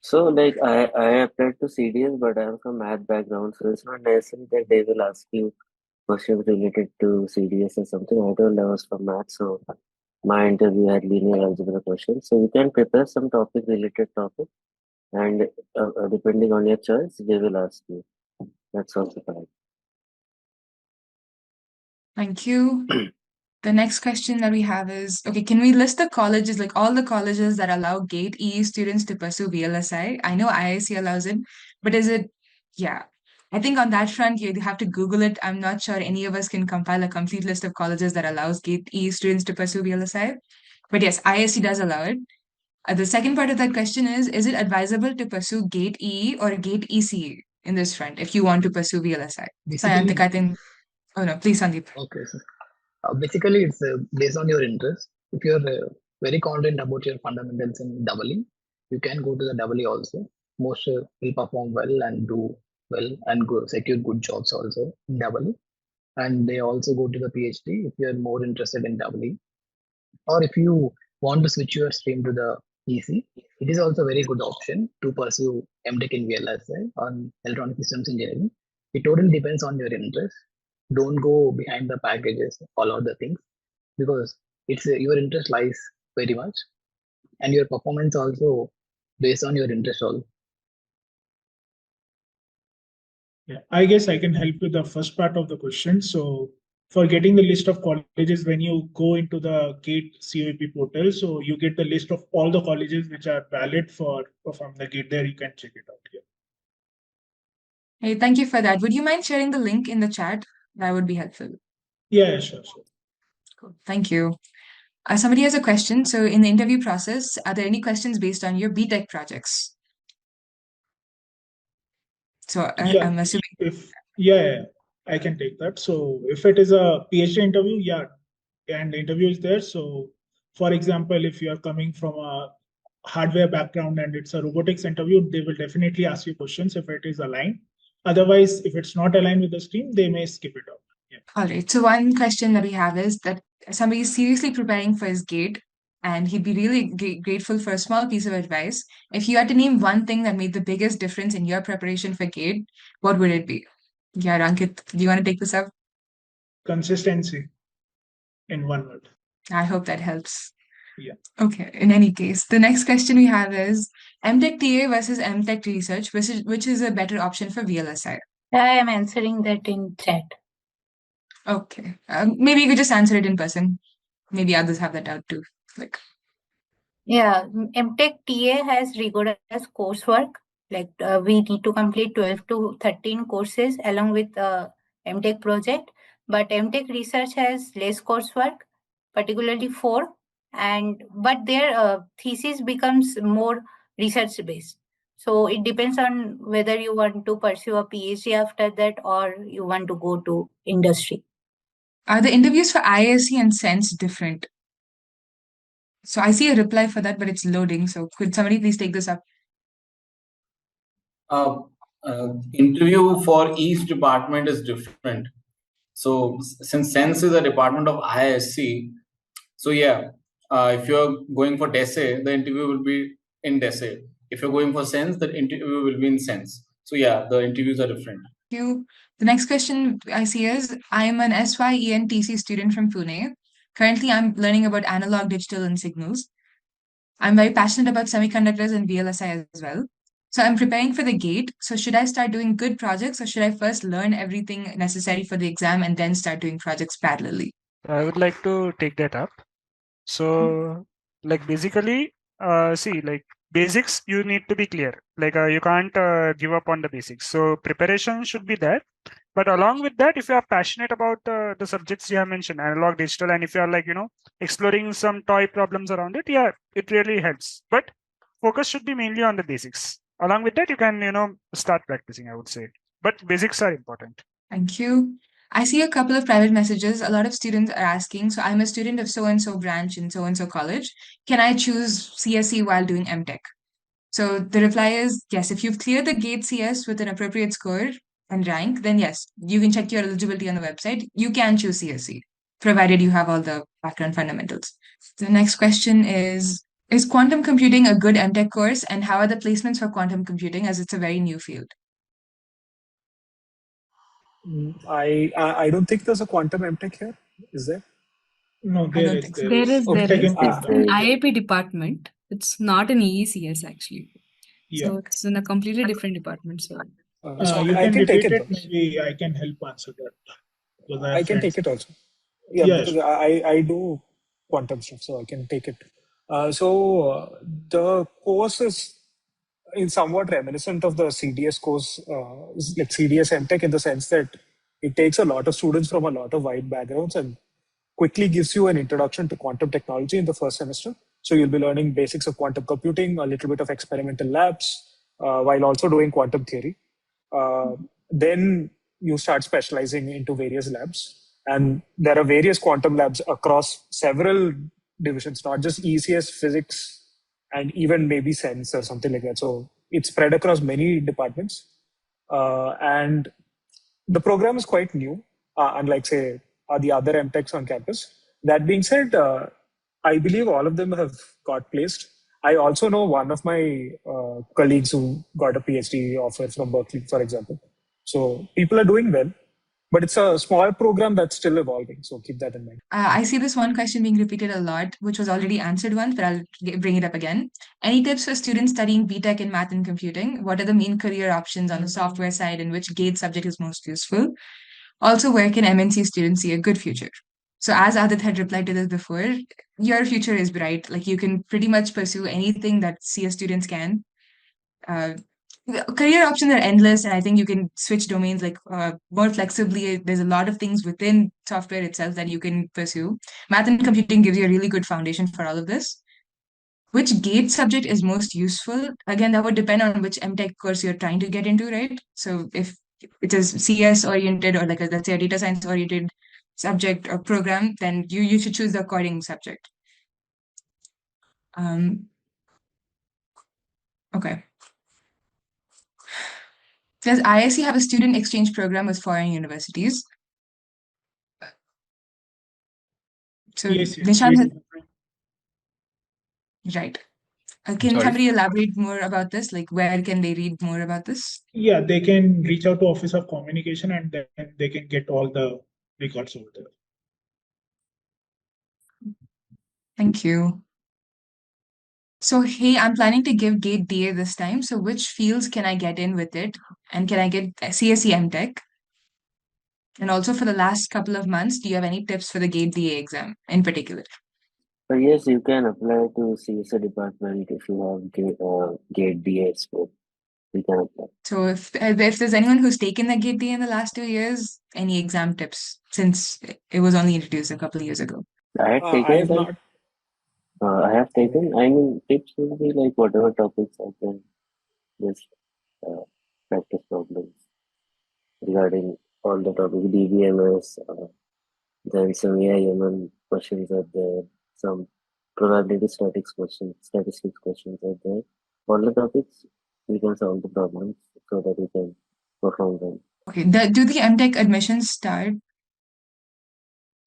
So, like, I applied to CDS, but I'm from math background, so it's not necessary that they will ask you questions related to CDS or something. I told I was from math, so my interview had linear algebra questions. So you can prepare some related topic, and depending on your choice, they will ask you. That's also correct. Thank you. The next question that we have is, okay, can we list the colleges, like all the colleges that allow GATE EE students to pursue VLSI? I know IISc allows it, but is it, yeah. I think on that front, you have to Google it. I'm not sure any of us can compile a complete list of colleges that allows GATE EE students to pursue VLSI. But yes, IISc does allow it. The second part of that question is it advisable to pursue GATE EE or GATE ECE in this front if you want to pursue VLSI? Sayantik, I think, oh no, please, Sandeep. Okay, sir. Basically, it's based on your interest. If you're very confident about your fundamentals in EE, you can go to the EE also. Most will perform well and do well and go secure good jobs also in EE. And they also go to the PhD if you're more interested in EE. Or if you want to switch your stream to the EC, it is also a very good option to pursue MTech in VLSI on electronic systems engineering. It totally depends on your interest. Don't go behind the packages, follow the things, because it's your interest lies very much, and your performance also based on your interest also. Yeah, I guess I can help with the first part of the question. So for getting the list of colleges, when you go into the GATE COEP portal, so you get the list of all the colleges which are valid for from the GATE. There you can check it out here. Hey, thank you for that. Would you mind sharing the link in the chat? That would be helpful. Yeah, sure. Cool. Thank you. Somebody has a question. So in the interview process, are there any questions based on your BTech projects? So Yeah, I'm assuming. Yeah, I can take that. So if it is a PhD interview, yeah, and the interview is there. So for example, if you are coming from a hardware background and it's a robotics interview, they will definitely ask you questions if it is aligned. Otherwise, if it's not aligned with the stream, they may skip it out. Yeah. All right. So one question that we have is that somebody is seriously preparing for his GATE, and he'd be really grateful for a small piece of advice. If you had to name one thing that made the biggest difference in your preparation for GATE, what would it be? Yeah, Ankit, do you want to take this up? Consistency, in one word. I hope that helps. Yeah. Okay. In any case, the next question we have is MTech TA versus MTech research, which is a better option for VLSI? I am answering that in chat. Okay. Maybe you could just answer it in person. Maybe others have that doubt too. Like, yeah, MTech TA has rigorous coursework. Like we need to complete 12 to 13 courses along with MTech project. But MTech research has less coursework, particularly 4. But their thesis becomes more research based. So it depends on whether you want to pursue a PhD after that or you want to go to industry. are the interviews for IISc and CeNSE different? So I see a reply for that, but it's loading. So could somebody please take this up? Interview for each department is different. So since CeNSE is a department of IISc, so yeah, if you're going for DESE, the interview will be in DESE. If you're going for CeNSE, the interview will be in CeNSE. So yeah, the interviews are different. Thank you. The next question I see is, I am an SYENTC student from Pune. Currently, I'm learning about analog, digital, and signals. I'm very passionate about semiconductors and VLSI as well. So I'm preparing for the GATE. So should I start doing good projects, or should I first learn everything necessary for the exam and then start doing projects parallelly? I would like to take that up. So, like basically, see, like basics, you need to be clear. Like you can't give up on the basics. So preparation should be there. But along with that, if you are passionate about the subjects you have mentioned, analog, digital, and if you are like, exploring some toy problems around it, yeah, it really helps. But focus should be mainly on the basics. Along with that, you can, start practicing, I would say. But basics are important. Thank you. I see a couple of private messages. A lot of students are asking, so I'm a student of so-and-so branch in so-and-so college. Can I choose CSE while doing MTech? So the reply is yes. If you've cleared the GATE CS with an appropriate score and rank, then yes, you can check your eligibility on the website. You can choose CSE, provided you have all the background fundamentals. The next question is quantum computing a good MTech course, and how are the placements for quantum computing, as it's a very new field? I don't think there's a quantum MTech here. Is there? No, there is. There is. It's an IAP department. It's not an EECS actually. Yeah. So it's in a completely different department. So you can repeat it. Maybe I can help answer that. I can take it also. Yeah, Yeah, because I do quantum stuff, so I can take it. The course is somewhat reminiscent of the CDS course, like CDS MTech, in the sense that it takes a lot of students from a lot of wide backgrounds and quickly gives you an introduction to quantum technology in the first semester. So you'll be learning basics of quantum computing, a little bit of experimental labs, while also doing quantum theory. Then you start specializing into various labs. And there are various quantum labs across several divisions, not just ECS, physics, and even maybe CeNSE or something like that. So it's spread across many departments. And the program is quite new, unlike, say, the other MTechs on campus. That being said, I believe all of them have got placed. I also know one of my colleagues who got a PhD offer from Berkeley, for example. So people are doing well, but it's a small program that's still evolving. So keep that in mind. I see this one question being repeated a lot, which was already answered once, but I'll bring it up again. Any tips for students studying BTech in math and computing? What are the main career options on the software side, and which GATE subject is most useful? Also, where can MNC students see a good future? So, as Adit had replied to this before, your future is bright. Like, you can pretty much pursue anything that CS students can. The career options are endless, and I think you can switch domains like more flexibly. There's a lot of things within software itself that you can pursue. Math and computing gives you a really good foundation for all of this. Which GATE subject is most useful? Again, that would depend on which MTech course you're trying to get into, right? So if it is CS oriented, or like let's say a data science oriented subject or program, then you should choose the coding subject. Okay. Does IISc have a student exchange program with foreign universities? So yes, Nishan has, yes. right. Can Sorry. somebody elaborate more about this? Like, where can they read more about this? Yeah, they can reach out to Office of Communication and then they can get all the records over there. Thank you. So, hey, I'm planning to give GATE DA this time. So, which fields can I get in with it? And can I get CSE MTech? And also, for the last couple of months, do you have any tips for the GATE DA exam in particular? Yes, you can apply to CSE department if you have GATE DA scope. You can apply. So, if there's anyone who's taken the GATE DA in the last 2 years, any exam tips since it was only introduced a couple of years ago? I have taken I have not. I have taken. I mean, tips will be like whatever topics I can just practice problems regarding all the topics, DBMS, then some AIML questions are there, some probability statistics questions are there. All the topics, we can solve the problems so that we can perform them. Okay, do the MTech admissions start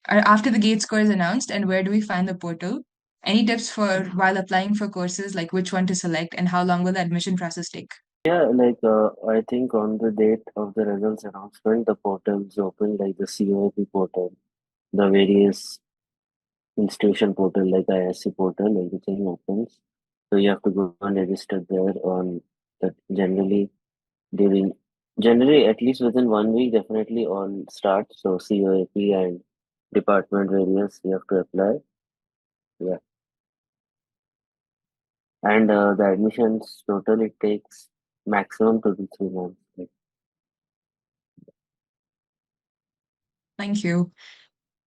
after the GATE score is announced, and where do we find the portal? Any tips for while applying for courses, like which one to select and how long will the admission process take? Yeah, like I think on the date of the results announcement, the portal is open, like the COAP portal, the various institution portal like ISC portal, everything opens. So you have to go and register there on that. Generally at least within 1 week, definitely all starts. So COAP and department various you have to apply. Yeah. And the admissions total, it takes maximum 2 to 3 months. Thank you.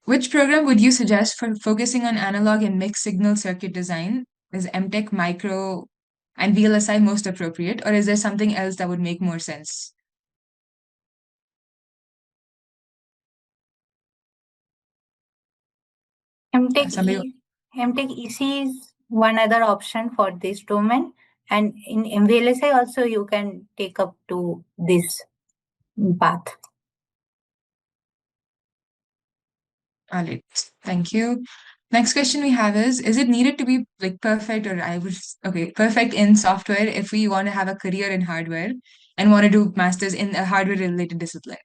Which program would you suggest for focusing on analog and mixed signal circuit design? Is MTech Micro and VLSI most appropriate, or is there something else that would make more sense? MTech EC is one other option for this domain, and in MVLSI also you can take up to this path. All right, thank you. Next question we have is it needed to be like perfect, or perfect in software if we want to have a career in hardware and want to do masters in a hardware related discipline?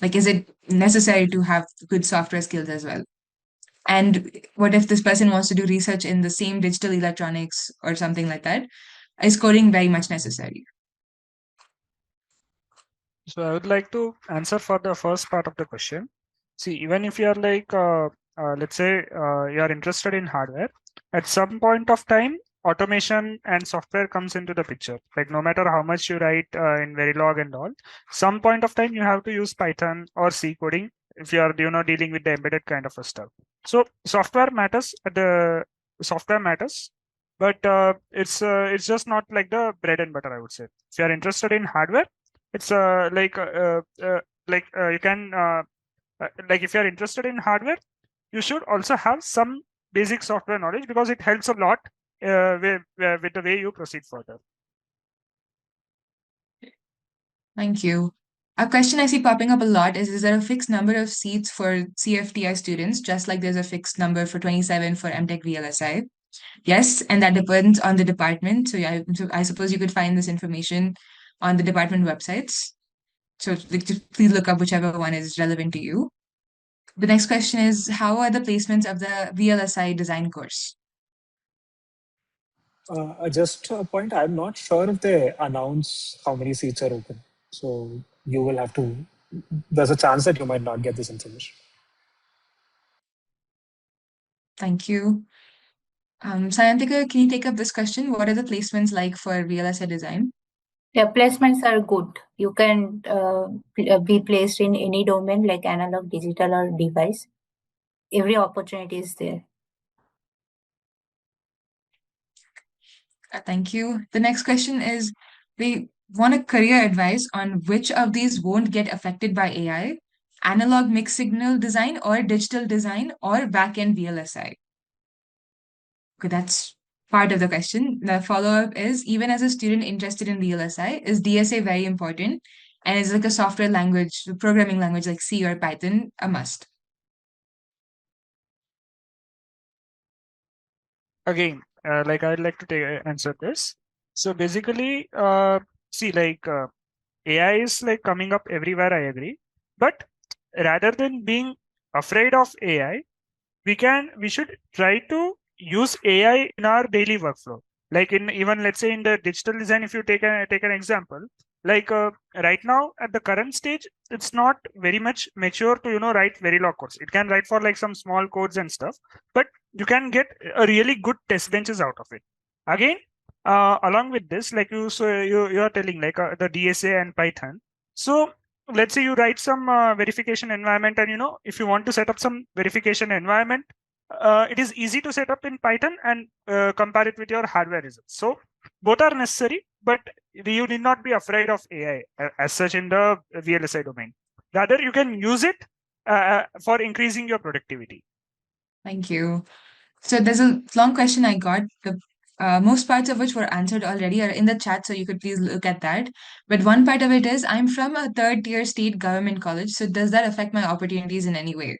Like, is it necessary to have good software skills as well? And what if this person wants to do research in the same digital electronics or something like that? Is coding very much necessary? So I would like to answer for the first part of the question. See, even if you are like let's say you are interested in hardware, at some point of time, automation and software comes into the picture. Like no matter how much you write in Verilog and all, some point of time you have to use Python or C coding if you are dealing with the embedded kind of a stuff. So software matters. Software matters, but it's just not like the bread and butter, I would say. If you are interested in hardware, it's you can like if you are interested in hardware, you should also have some basic software knowledge because it helps a lot with the way you proceed further. Thank you. A question I see popping up a lot is there a fixed number of seats for CFTI students, just like there's a fixed number for 27 for MTech VLSI? Yes, and that depends on the department. So I suppose you could find this information on the department websites. So just please look up whichever one is relevant to you. The next question is, how are the placements of the VLSI design course? Just a point, I'm not sure if they announce how many seats are open. So you will have to, there's a chance that you might not get this information. Thank you. Sayantika, can you take up this question? What are the placements like for VLSI design? Yeah, placements are good. You can be placed in any domain like analog, digital, or device. Every opportunity is there. Thank you. The next question is, we want a career advice on which of these won't get affected by AI, analog mixed signal design or digital design or backend VLSI. Okay, that's part of the question. The follow-up is, even as a student interested in VLSI, is DSA very important? And is like a software language, programming language like C or Python a must? Again, like I'd like to answer this. So basically, see, like AI is like coming up everywhere, I agree. But rather than being afraid of AI, we should try to use AI in our daily workflow. Like in even let's say in the digital design, if you take an example, like right now at the current stage, it's not very much mature to write Verilog codes. It can write for like some small codes and stuff, but you can get a really good test benches out of it. Again, along with this, like you are telling like the DSA and Python. So let's say you write some verification environment, and if you want to set up some verification environment, it is easy to set up in Python and compare it with your hardware results. So both are necessary, but you need not be afraid of AI as such in the VLSI domain. Rather, you can use it for increasing your productivity. Thank you. So there's a long question I got. The most parts of which were answered already are in the chat, so you could please look at that. But one part of it is, I'm from a third-tier state government college, so does that affect my opportunities in any way?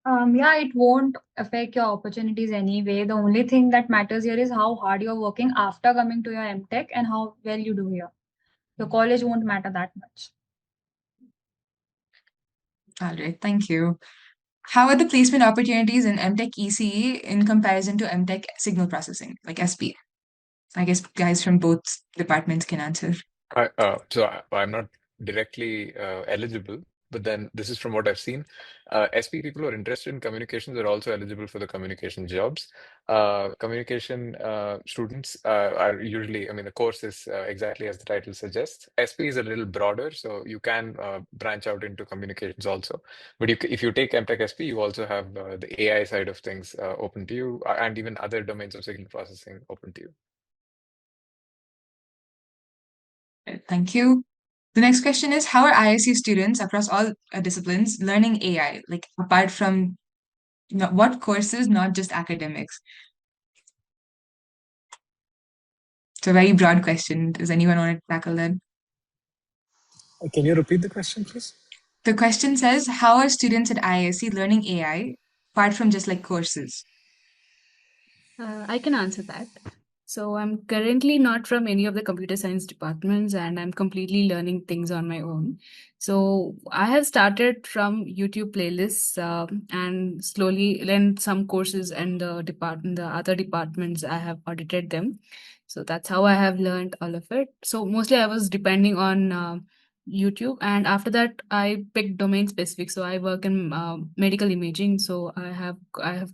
Yeah, it won't affect your opportunities anyway. The only thing that matters here is how hard you're working after coming to your MTech and how well you do here. Your college won't matter that much. All right, thank you. How are the placement opportunities in MTech ECE in comparison to MTech signal processing, like SP? I guess guys from both departments can answer. I'm not directly eligible, but then this is from what I've seen. SP people who are interested in communications are also eligible for the communication jobs. Communication students are usually, the course is exactly as the title suggests. SP is a little broader, so you can branch out into communications also. But if you take MTech SP, you also have the AI side of things open to you, and even other domains of signal processing open to you. Thank you. The next question is, how are IISc students across all disciplines learning AI, like apart from what courses, not just academics? It's a very broad question. Does anyone want to tackle that? Can you repeat the question, please? The question says, how are students at IISc learning AI apart from just like courses? I can answer that. So I'm currently not from any of the computer science departments, and I'm completely learning things on my own. So I have started from YouTube playlists and slowly learned some courses, and the other departments I have audited them. So that's how I have learned all of it. So mostly I was depending on YouTube, and after that I picked domain specific. So I work in medical imaging. So I have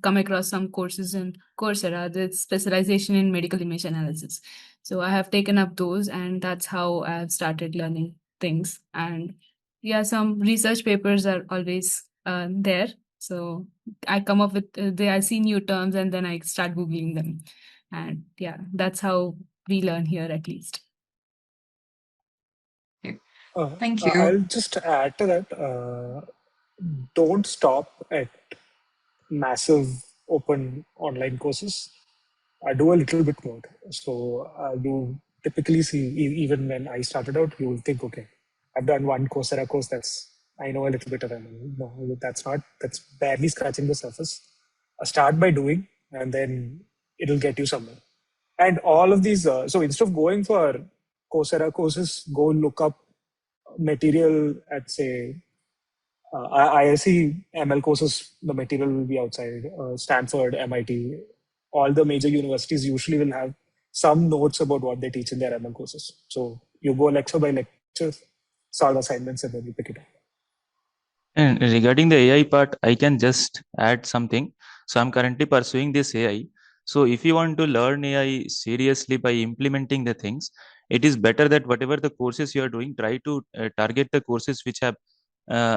come across some courses in Coursera, the specialization in medical image analysis. So I have taken up those, and that's how I have started learning things. And yeah, some research papers are always there. So I come up with I see new terms and then I start googling them, and yeah, that's how we learn here at least. Thank you. I'll just add to that. Don't stop at massive open online courses. I do a little bit more. So you typically see, even when I started out, you will think, okay, I've done one Coursera course, I know a little bit of ML. No, that's barely scratching the surface. Start by doing, and then it'll get you somewhere. And all of these, so instead of going for Coursera courses, go look up material at, say, IISc ML courses. The material will be outside. Stanford, MIT, all the major universities usually will have some notes about what they teach in their ML courses. So you go lecture by lecture, solve assignments, and then you pick it up. And regarding the AI part, I can just add something. So I'm currently pursuing this AI. So if you want to learn AI seriously by implementing the things, it is better that whatever the courses you are doing, try to target the courses which have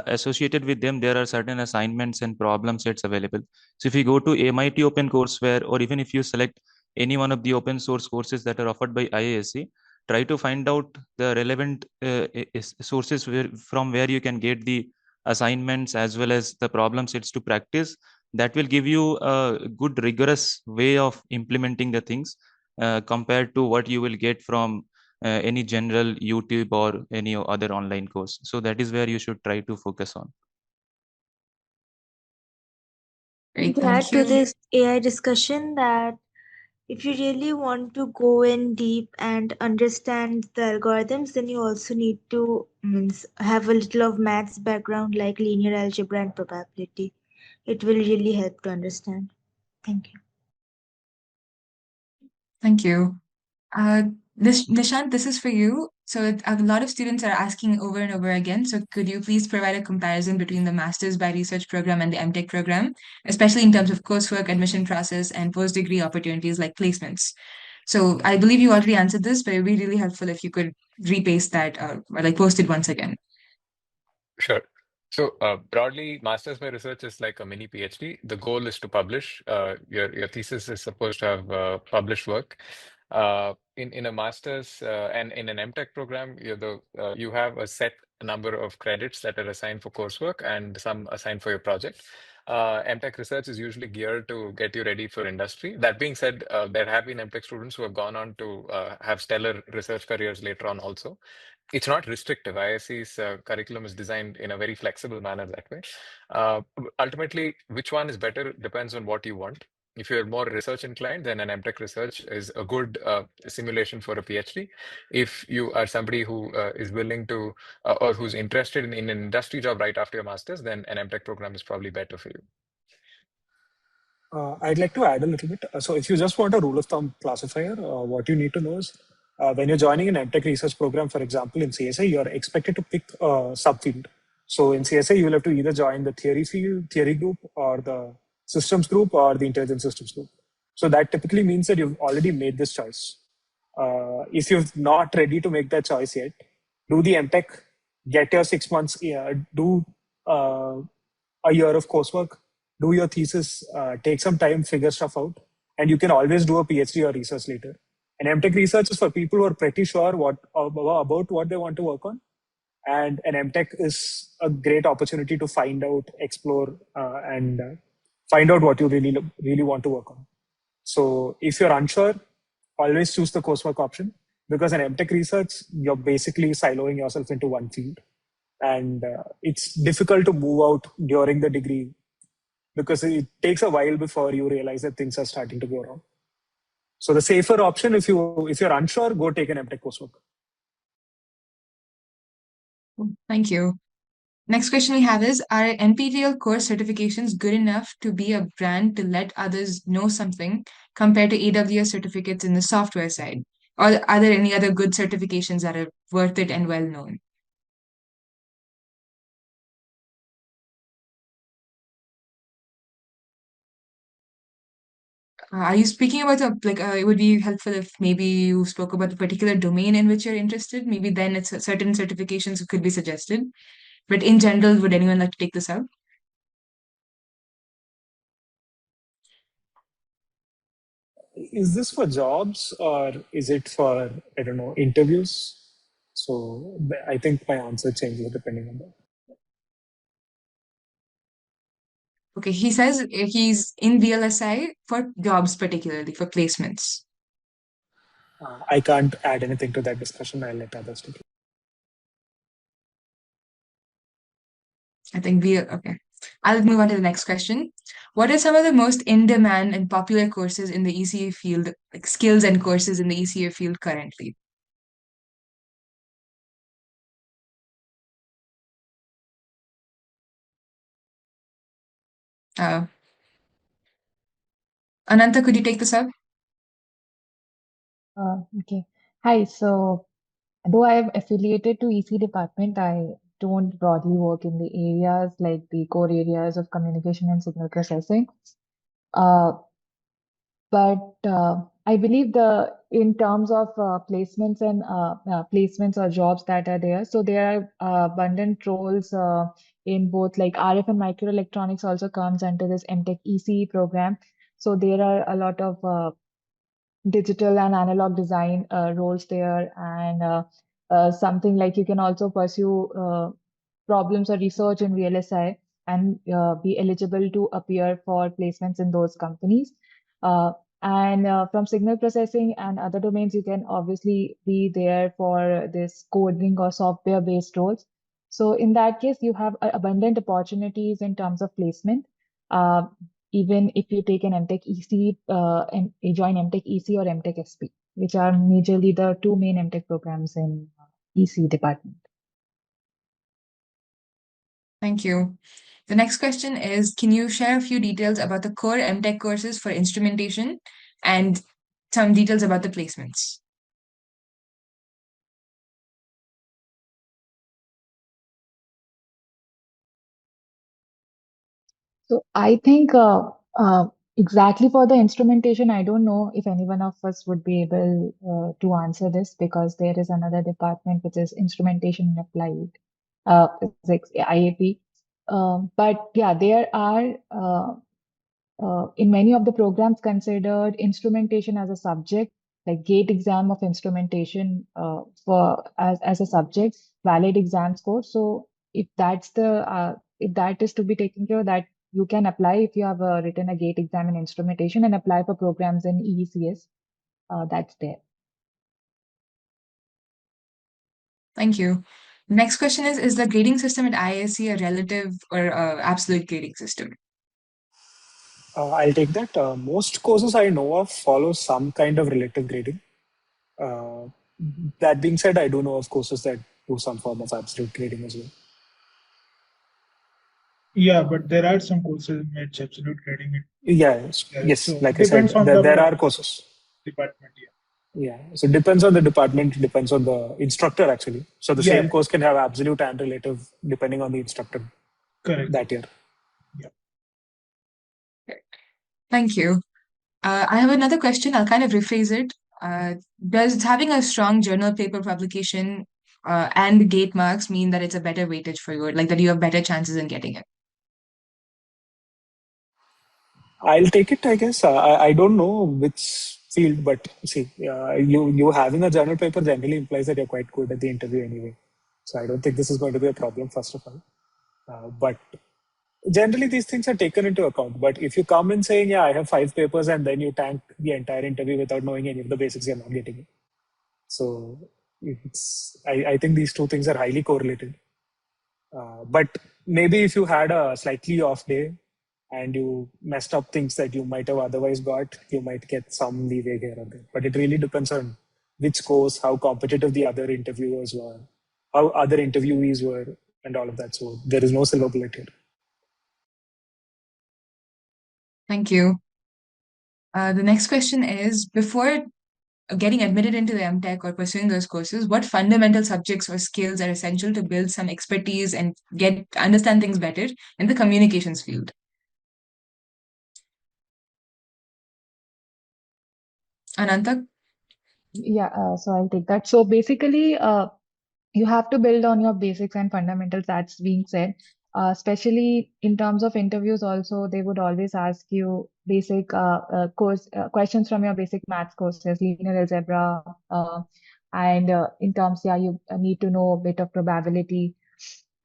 associated with them. There are certain assignments and problem sets available. So if you go to MIT OpenCourseWare, or even if you select any one of the open source courses that are offered by IISc, try to find out the relevant sources from where you can get the assignments as well as the problem sets to practice. That will give you a good rigorous way of implementing the things compared to what you will get from any general YouTube or any other online course. So that is where you should try to focus on. Great, To add thank to you. this AI discussion, that if you really want to go in deep and understand the algorithms, then you also need to have a little of maths background, like linear algebra and probability. It will really help to understand. Thank you. Thank you. Nishant, this is for you. So a lot of students are asking over and over again. So could you please provide a comparison between the Masters by Research program and the MTech program, especially in terms of coursework, admission process, and post-degree opportunities like placements? So I believe you already answered this, but it would be really helpful if you could repaste that or like post it once again. Sure. So broadly, Masters by Research is like a mini PhD. The goal is to publish. Your thesis is supposed to have published work. In a master's and in an MTech program, you have a set number of credits that are assigned for coursework and some assigned for your project. MTech research is usually geared to get you ready for industry. That being said, there have been MTech students who have gone on to have stellar research careers later on also. It's not restrictive. IISc's curriculum is designed in a very flexible manner that way. Ultimately, which one is better depends on what you want. If you're more research inclined, then an MTech research is a good simulation for a PhD. If you are somebody who is willing to or who's interested in an industry job right after your master's, then an MTech program is probably better for you. I'd like to add a little bit. So if you just want a rule of thumb classifier, what you need to know is when you're joining an MTech research program, for example, in CSA, you're expected to pick a subfield. So in CSA, you will have to either join the theory group, or the systems group, or the intelligence systems group. So that typically means that you've already made this choice. If you're not ready to make that choice yet, do the MTech, get your 6 months, do a year of coursework, do your thesis, take some time, figure stuff out, and you can always do a PhD or research later. And MTech research is for people who are pretty sure about what they want to work on. And an MTech is a great opportunity to find out, explore, and find out what you really want to work on. So if you're unsure, always choose the coursework option, because in MTech research, you're basically siloing yourself into one field. And it's difficult to move out during the degree, because it takes a while before you realize that things are starting to go wrong. So the safer option, if you're unsure, go take an MTech coursework. Thank you. Next question we have is, are NPTEL course certifications good enough to be a brand to let others know something compared to AWS certificates in the software side? Or are there any other good certifications that are worth it and well known? Are you speaking about it would be helpful if maybe you spoke about a particular domain in which you're interested. Maybe then it's certain certifications could be suggested. But in general, would anyone like to take this out? Is this for jobs or is it for, I don't know, interviews? So I think my answer changes depending on that. Okay, he says he's in VLSI for jobs, particularly for placements. I can't add anything to that discussion. I'll let others take it. I think okay. I'll move on to the next question. What are some of the most in-demand and popular courses in the ECA field, like skills and courses in the ECA field currently? Uh, Ananta, could you take this up? Okay. Hi. So, though I am affiliated to EC department, I don't broadly work in the areas like the core areas of communication and signal processing. Uh, but I believe in terms of placements or jobs that are there, so there are abundant roles in both like RF and microelectronics also comes under this MTech ECE program. So there are a lot of digital and analog design roles there, and something like you can also pursue problems or research in VLSI and be eligible to appear for placements in those companies. And from signal processing and other domains, you can obviously be there for this coding or software-based roles. So in that case, you have abundant opportunities in terms of placement. Uh, Even if you take an MTech EC and you join MTech EC or MTech SP, which are majorly the two main MTech programs in EC department. Thank you. The next question is, can you share a few details about the core MTech courses for instrumentation and some details about the placements? So I think exactly for the instrumentation, I don't know if any one of us would be able to answer this because there is another department which is instrumentation and applied physics, IAP. But yeah, there are in many of the programs considered instrumentation as a subject, like gate exam of instrumentation for as a subject, valid exam score. So if that is to be taken care of, that you can apply if you have written a gate exam in instrumentation and apply for programs in EECS. That's there. Thank you. Next question is the grading system at IISc a relative or absolute grading system? I'll take that. Most courses I know of follow some kind of relative grading. Uh, that being said, I do know of courses that do some form of absolute grading as well. Yeah, but there are some courses which absolute grading. Yes, So like I said, there are courses. Department, yeah. Yeah, so it depends on the department, depends on the instructor actually. So the Yeah. same course can have absolute and relative depending on the instructor. Correct. That year. Yeah. Thank you. I have another question. I'll kind of rephrase it. Does having a strong journal paper publication and gate marks mean that it's a better weightage for you, like that you have better chances in getting it? I'll take it, I guess. I don't know which field, but see, you having a journal paper generally implies that you're quite good at the interview anyway. So I don't think this is going to be a problem, first of all. But generally, these things are taken into account. But if you come in saying, yeah, I have 5 papers, and then you tank the entire interview without knowing any of the basics, you're not getting it. So I think these two things are highly correlated. But maybe if you had a slightly off day and you messed up things that you might have otherwise got, you might get some leeway here or there. But it really depends on which course, how competitive the other interviewers were, how other interviewees were, and all of that. So there is no silver bullet here. Thank you. The next question is, before getting admitted into the MTech or pursuing those courses, what fundamental subjects or skills are essential to build some expertise and understand things better in the communications field? Ananta? Yeah, so I'll take that. So basically, you have to build on your basics and fundamentals, that's being said. Especially in terms of interviews, also, they would always ask you basic course questions from your basic maths courses, linear algebra, and in terms, yeah, you need to know a bit of probability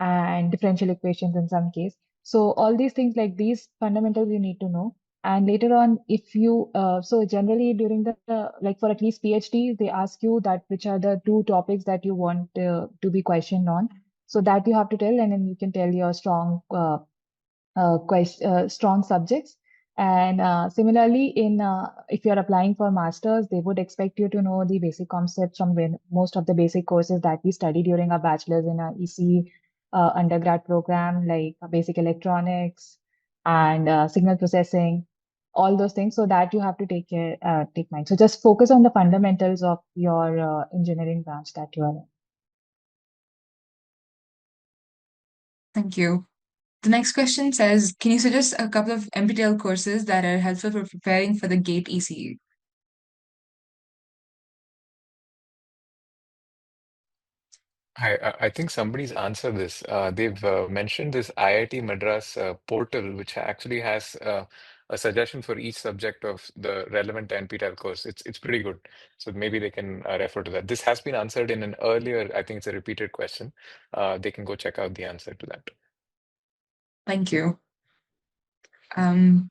and differential equations in some case. So all these things like these fundamentals you need to know. And later on, if you so generally during the like for at least PhD, they ask you that which are the two topics that you want to be questioned on. So that you have to tell, and then you can tell your strong subjects. And similarly, in if you're applying for masters, they would expect you to know the basic concepts from most of the basic courses that we study during our bachelor's in our EC undergrad program, like basic electronics and signal processing, all those things. So that you have to take mind. So just focus on the fundamentals of your engineering branch that you are in. Thank you. The next question says, can you suggest a couple of NPTEL courses that are helpful for preparing for the GATE ECE? I think somebody's answered this. They've mentioned this IIT Madras portal, which actually has a suggestion for each subject of the relevant NPTEL course. It's pretty good. So maybe they can refer to that. This has been answered in an earlier, I think it's a repeated question. They can go check out the answer to that. Thank you. Can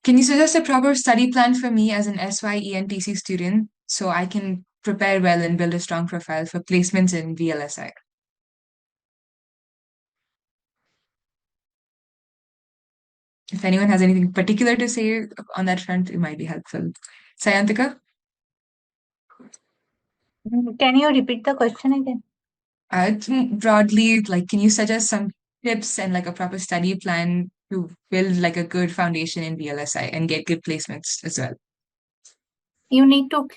you suggest a proper study plan for me as an SYENTC student so I can prepare well and build a strong profile for placements in VLSI? If anyone has anything particular to say on that front, it might be helpful. Sayantika? Can you repeat the question again? Broadly, like, can you suggest some tips and like a proper study plan to build like a good foundation in VLSI and get good placements as well? You need to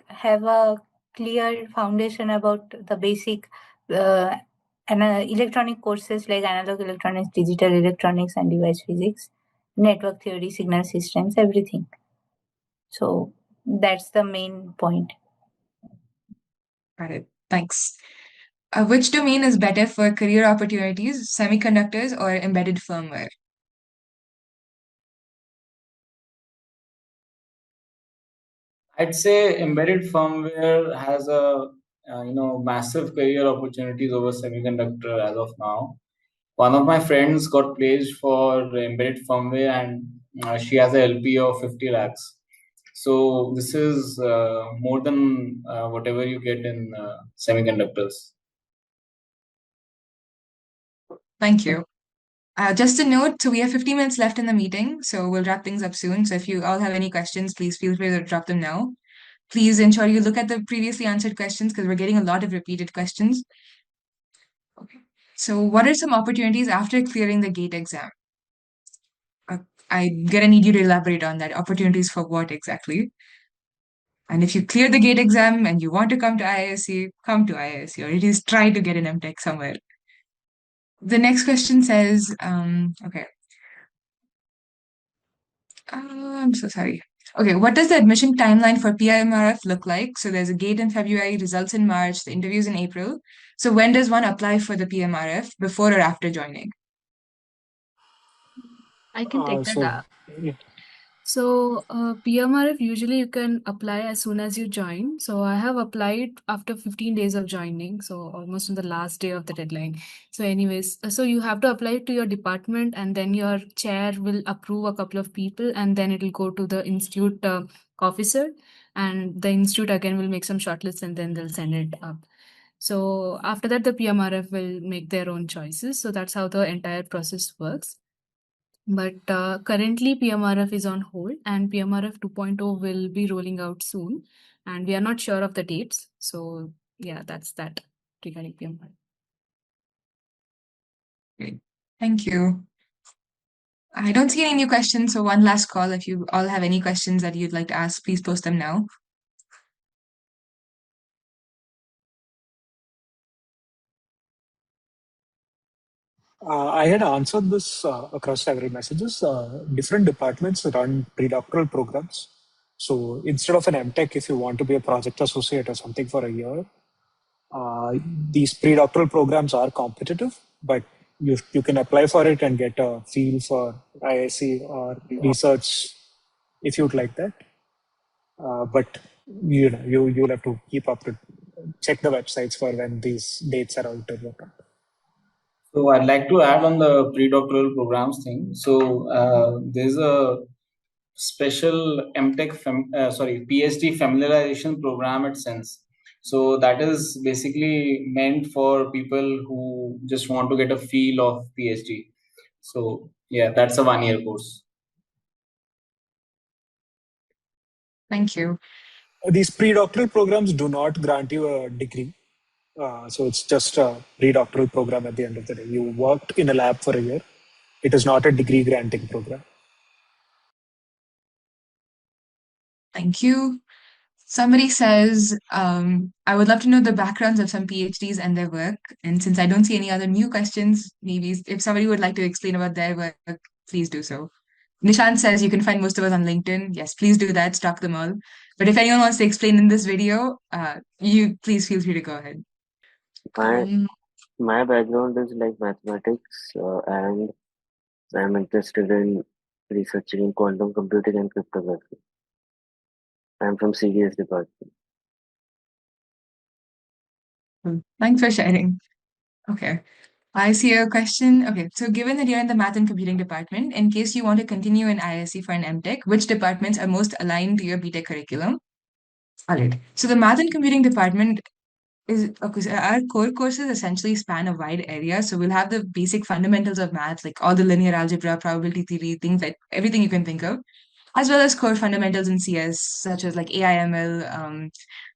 have a clear foundation about the basic electronic courses like analog electronics, digital electronics, and device physics, network theory, signal systems, everything. So that's the main point. Got it. Thanks. Which domain is better for career opportunities, semiconductors or embedded firmware? I'd say embedded firmware has a massive career opportunities over semiconductor as of now. One of my friends got placed for embedded firmware, and she has a LP of 50 lakhs. So this is more than whatever you get in semiconductors. Thank you. Just a note, so we have 50 minutes left in the meeting, so we'll wrap things up soon. So if you all have any questions, please feel free to drop them now. Please ensure you look at the previously answered questions because we're getting a lot of repeated questions. Okay. So what are some opportunities after clearing the GATE exam? I'm gonna need you to elaborate on that. Opportunities for what exactly? And if you clear the GATE exam and you want to come to IISc, come to IISc, or at least try to get an MTech somewhere. The next question says, okay. I'm so sorry. Okay, what does the admission timeline for PIMRF look like? So there's a GATE in February, results in March, the interviews in April. So when does one apply for the PMRF, before or after joining? I can take that up. Yeah. So PMRF usually you can apply as soon as you join. So I have applied after 15 days of joining, so almost on the last day of the deadline. So anyways, so you have to apply to your department and then your chair will approve a couple of people and then it will go to the institute officer and the institute again will make some shortlists and then they'll send it up. So after that, the PMRF will make their own choices. So that's how the entire process works. But currently PMRF is on hold and PMRF 2.0 will be rolling out soon and we are not sure of the dates. So yeah, that's that regarding PMRF. Great. Thank you. I don't see any new questions, so one last call. If you all have any questions that you'd like to ask, please post them now. I had answered this across several messages. Different departments run predoctoral programs. So instead of an MTech, if you want to be a project associate or something for a year, these pre-doctoral programs are competitive, but you can apply for it and get a feel for IISc or research if you'd like that. But you'll have to keep up to check the websites for when these dates are out and whatnot. So I'd like to add on the pre-doctoral programs thing. So there's a special PhD familiarization program at CeNSE. So that is basically meant for people who just want to get a feel of PhD. So yeah, that's a 1-year course. Thank you. These pre-doctoral programs do not grant you a degree. So it's just a pre-doctoral program at the end of the day. You worked in a lab for a year. It is not a degree granting program. Thank you. Somebody says, I would love to know the backgrounds of some PhDs and their work. And since I don't see any other new questions, maybe if somebody would like to explain about their work, please do so. Nishant says you can find most of us on LinkedIn. Yes, please do that. Stalk them all. But if anyone wants to explain in this video, you please feel free to go ahead. My background is like mathematics, and I'm interested in researching in quantum computing and cryptography. I'm from CDS department. Thanks for sharing. Okay. I see a question. Okay, so given that you're in the math and computing department, in case you want to continue in IISc for an MTech, which departments are most aligned to your BTech curriculum? All right. So the math and computing department is, okay, so our core courses essentially span a wide area. So we'll have the basic fundamentals of math, like all the linear algebra, probability theory, things like everything you can think of, as well as core fundamentals in CS, such as like AIML,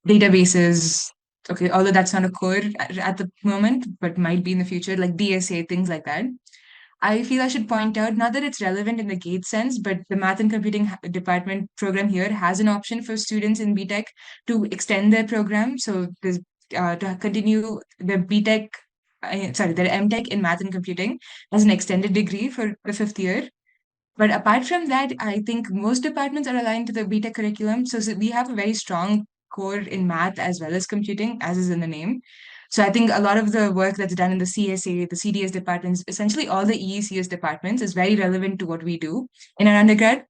databases. Okay, although that's not a core at the moment, but might be in the future, like DSA, things like that. I feel I should point out, not that it's relevant in the GATE sense, but the math and computing department program here has an option for students in BTech to extend their program. So there's to continue their BTech, their MTech in math and computing as an extended degree for the 5th year. But apart from that, I think most departments are aligned to the BTech curriculum. So we have a very strong core in math as well as computing, as is in the name. So I think a lot of the work that's done in the CSA, the CDS departments, essentially all the EECS departments is very relevant to what we do in our undergrad.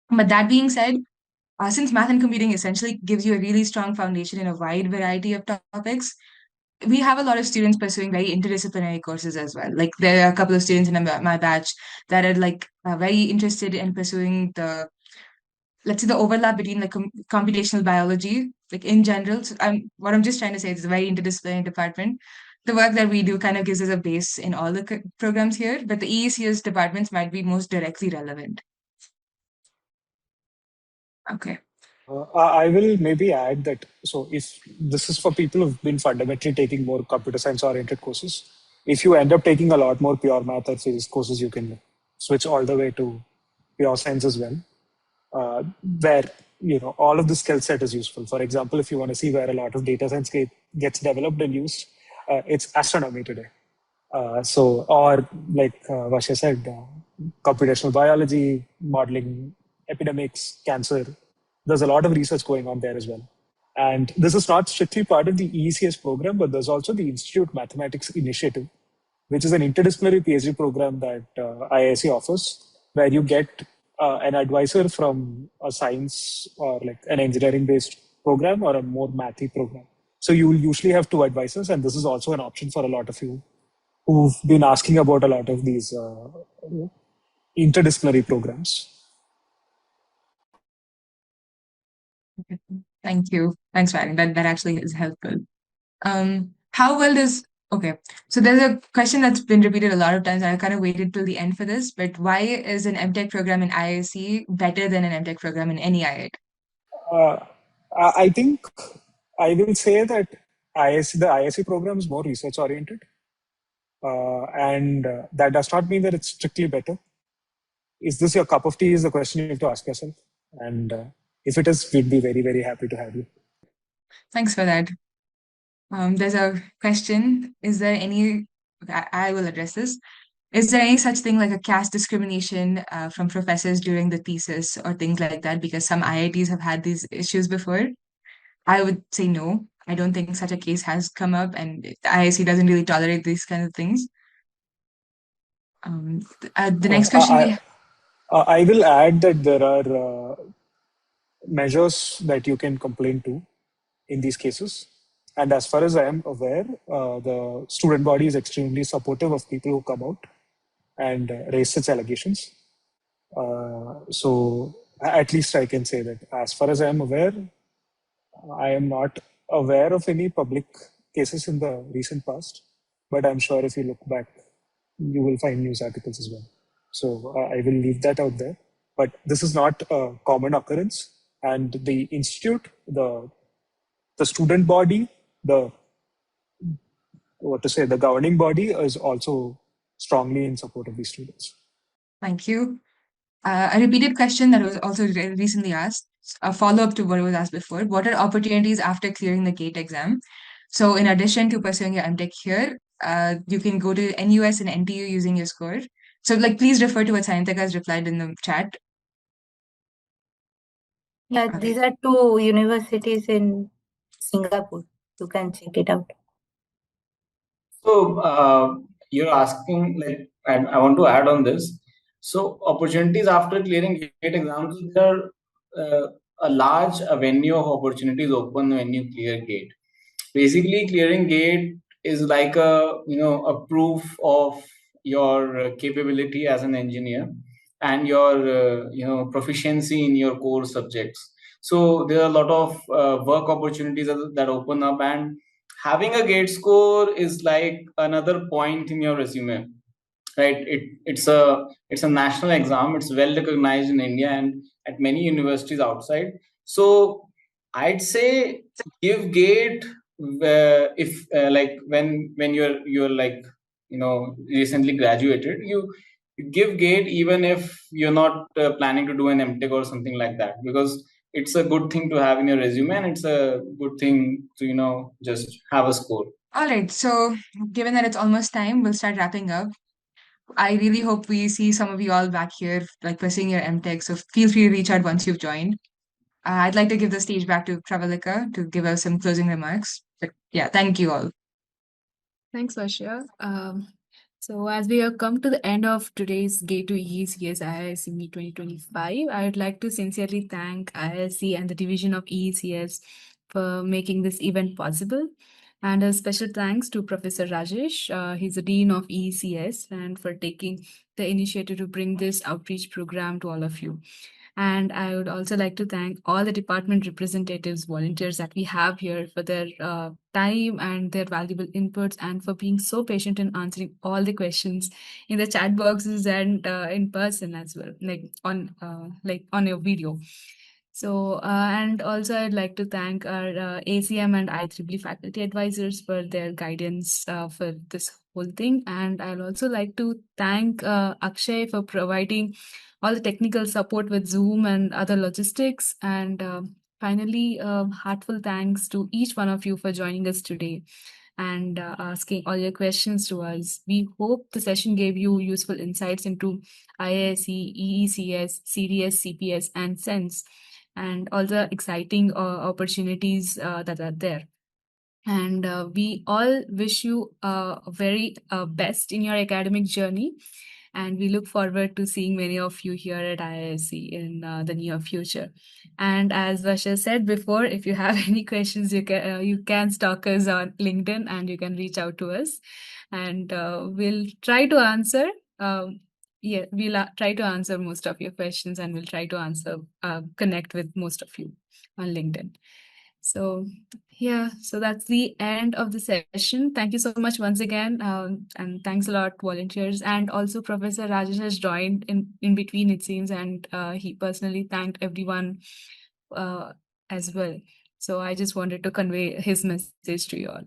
But that being said, since math and computing essentially gives you a really strong foundation in a wide variety of topics, we have a lot of students pursuing very interdisciplinary courses as well. Like there are a couple of students in my batch that are like very interested in pursuing let's say the overlap between like computational biology, like in general. So what I'm just trying to say is a very interdisciplinary department. The work that we do kind of gives us a base in all the programs here, but the EECS departments might be most directly relevant. Okay. I will maybe add that, so if this is for people who've been fundamentally taking more computer science oriented courses, if you end up taking a lot more pure math or physics courses, you can switch all the way to pure science as well, where all of the skill set is useful. For example, if you want to see where a lot of data science gets developed and used, it's astronomy today. Or like Vasya said, computational biology, modeling epidemics, cancer. There's a lot of research going on there as well. And this is not strictly part of the EECS program, but there's also the Institute Mathematics Initiative, which is an interdisciplinary PhD program that IISc offers, where you get an advisor from a science or like an engineering-based program or a more mathy program. So you will usually have 2 advisors, and this is also an option for a lot of you who've been asking about a lot of these interdisciplinary programs. Thank you. Thanks for adding that. That actually is helpful. How well does, okay, so there's a question that's been repeated a lot of times. I kind of waited till the end for this, but why is an MTech program in IISc better than an MTech program in any IIT? I think I will say that the IISc program is more research oriented. And that does not mean that it's strictly better. Is this your cup of tea is the question you have to ask yourself. And if it is, we'd be very, very happy to have you. Thanks for that. There's a question. Is there any, I will address this. Is there any such thing like a caste discrimination from professors during the thesis or things like that? Because some IITs have had these issues before. I would say no. I don't think such a case has come up, and the IIC doesn't really tolerate these kind of things. The next question I will add that there are measures that you can complain to in these cases. And as far as I am aware, the student body is extremely supportive of people who come out and raise such allegations. So at least I can say that as far as I am aware, I am not aware of any public cases in the recent past, but I'm sure if you look back, you will find news articles as well. So I will leave that out there. But this is not a common occurrence. And the institute, the student body, the governing body is also strongly in support of these students. Thank you. A repeated question that was also recently asked, a follow-up to what was asked before. What are opportunities after clearing the GATE exam? So in addition to pursuing your MTech here, you can go to NUS and NTU using your score. So please refer to what Sayantika has replied in the chat. Yeah, these are two universities in Singapore. You can check it out. So you're asking, like, and I want to add on this. So opportunities after clearing GATE exams, there are a large avenue of opportunities open when you clear GATE. Basically, clearing GATE is like a proof of your capability as an engineer and your proficiency in your core subjects. So there are a lot of work opportunities that open up, and having a GATE score is like another point in your resume, right? It's a national exam. It's well recognized in India and at many universities outside. So I'd say give GATE if like when you're like recently graduated, you give GATE even if you're not planning to do an MTech or something like that, because it's a good thing to have in your resume, and it's a good thing to just have a score. All right. So given that it's almost time, we'll start wrapping up. I really hope we see some of you all back here, like pursuing your MTech. So feel free to reach out once you've joined. I'd like to give the stage back to Pravalika to give us some closing remarks. But yeah, thank you all. Thanks, Varsha. So as we have come to the end of today's Gate to EECS IISc Meet 2025, I would like to sincerely thank IISc and the division of EECS for making this event possible. And a special thanks to Professor Rajesh. He's the Dean of EECS, and for taking the initiative to bring this outreach program to all of you. And I would also like to thank all the department representatives, volunteers that we have here for their time and their valuable inputs, and for being so patient in answering all the questions in the chat boxes and in person as well, like on your video. So, and also I'd like to thank our ACM and IEEE faculty advisors for their guidance for this whole thing. And I'll also like to thank Akshay for providing all the technical support with Zoom and other logistics. And finally, heartfelt thanks to each one of you for joining us today and asking all your questions to us. We hope the session gave you useful insights into IISc, EECS, CDS, CPS, and CeNSE, and all the exciting opportunities that are there. And we all wish you very best in your academic journey. And we look forward to seeing many of you here at IISc in the near future. And as Varsha said before, if you have any questions, you can stalk us on LinkedIn and you can reach out to us. And we'll try to answer. We'll try to answer most of your questions, and we'll try to connect with most of you on LinkedIn. So yeah, so that's the end of the session. Thank you so much once again. And thanks a lot, volunteers. And also Professor Rajesh has joined in between, it seems, and he personally thanked everyone as well. So I just wanted to convey his message to you all.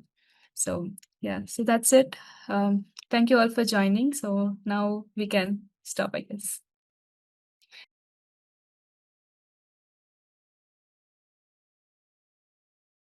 So yeah, so that's it. Thank you all for joining. So now we can stop, I guess.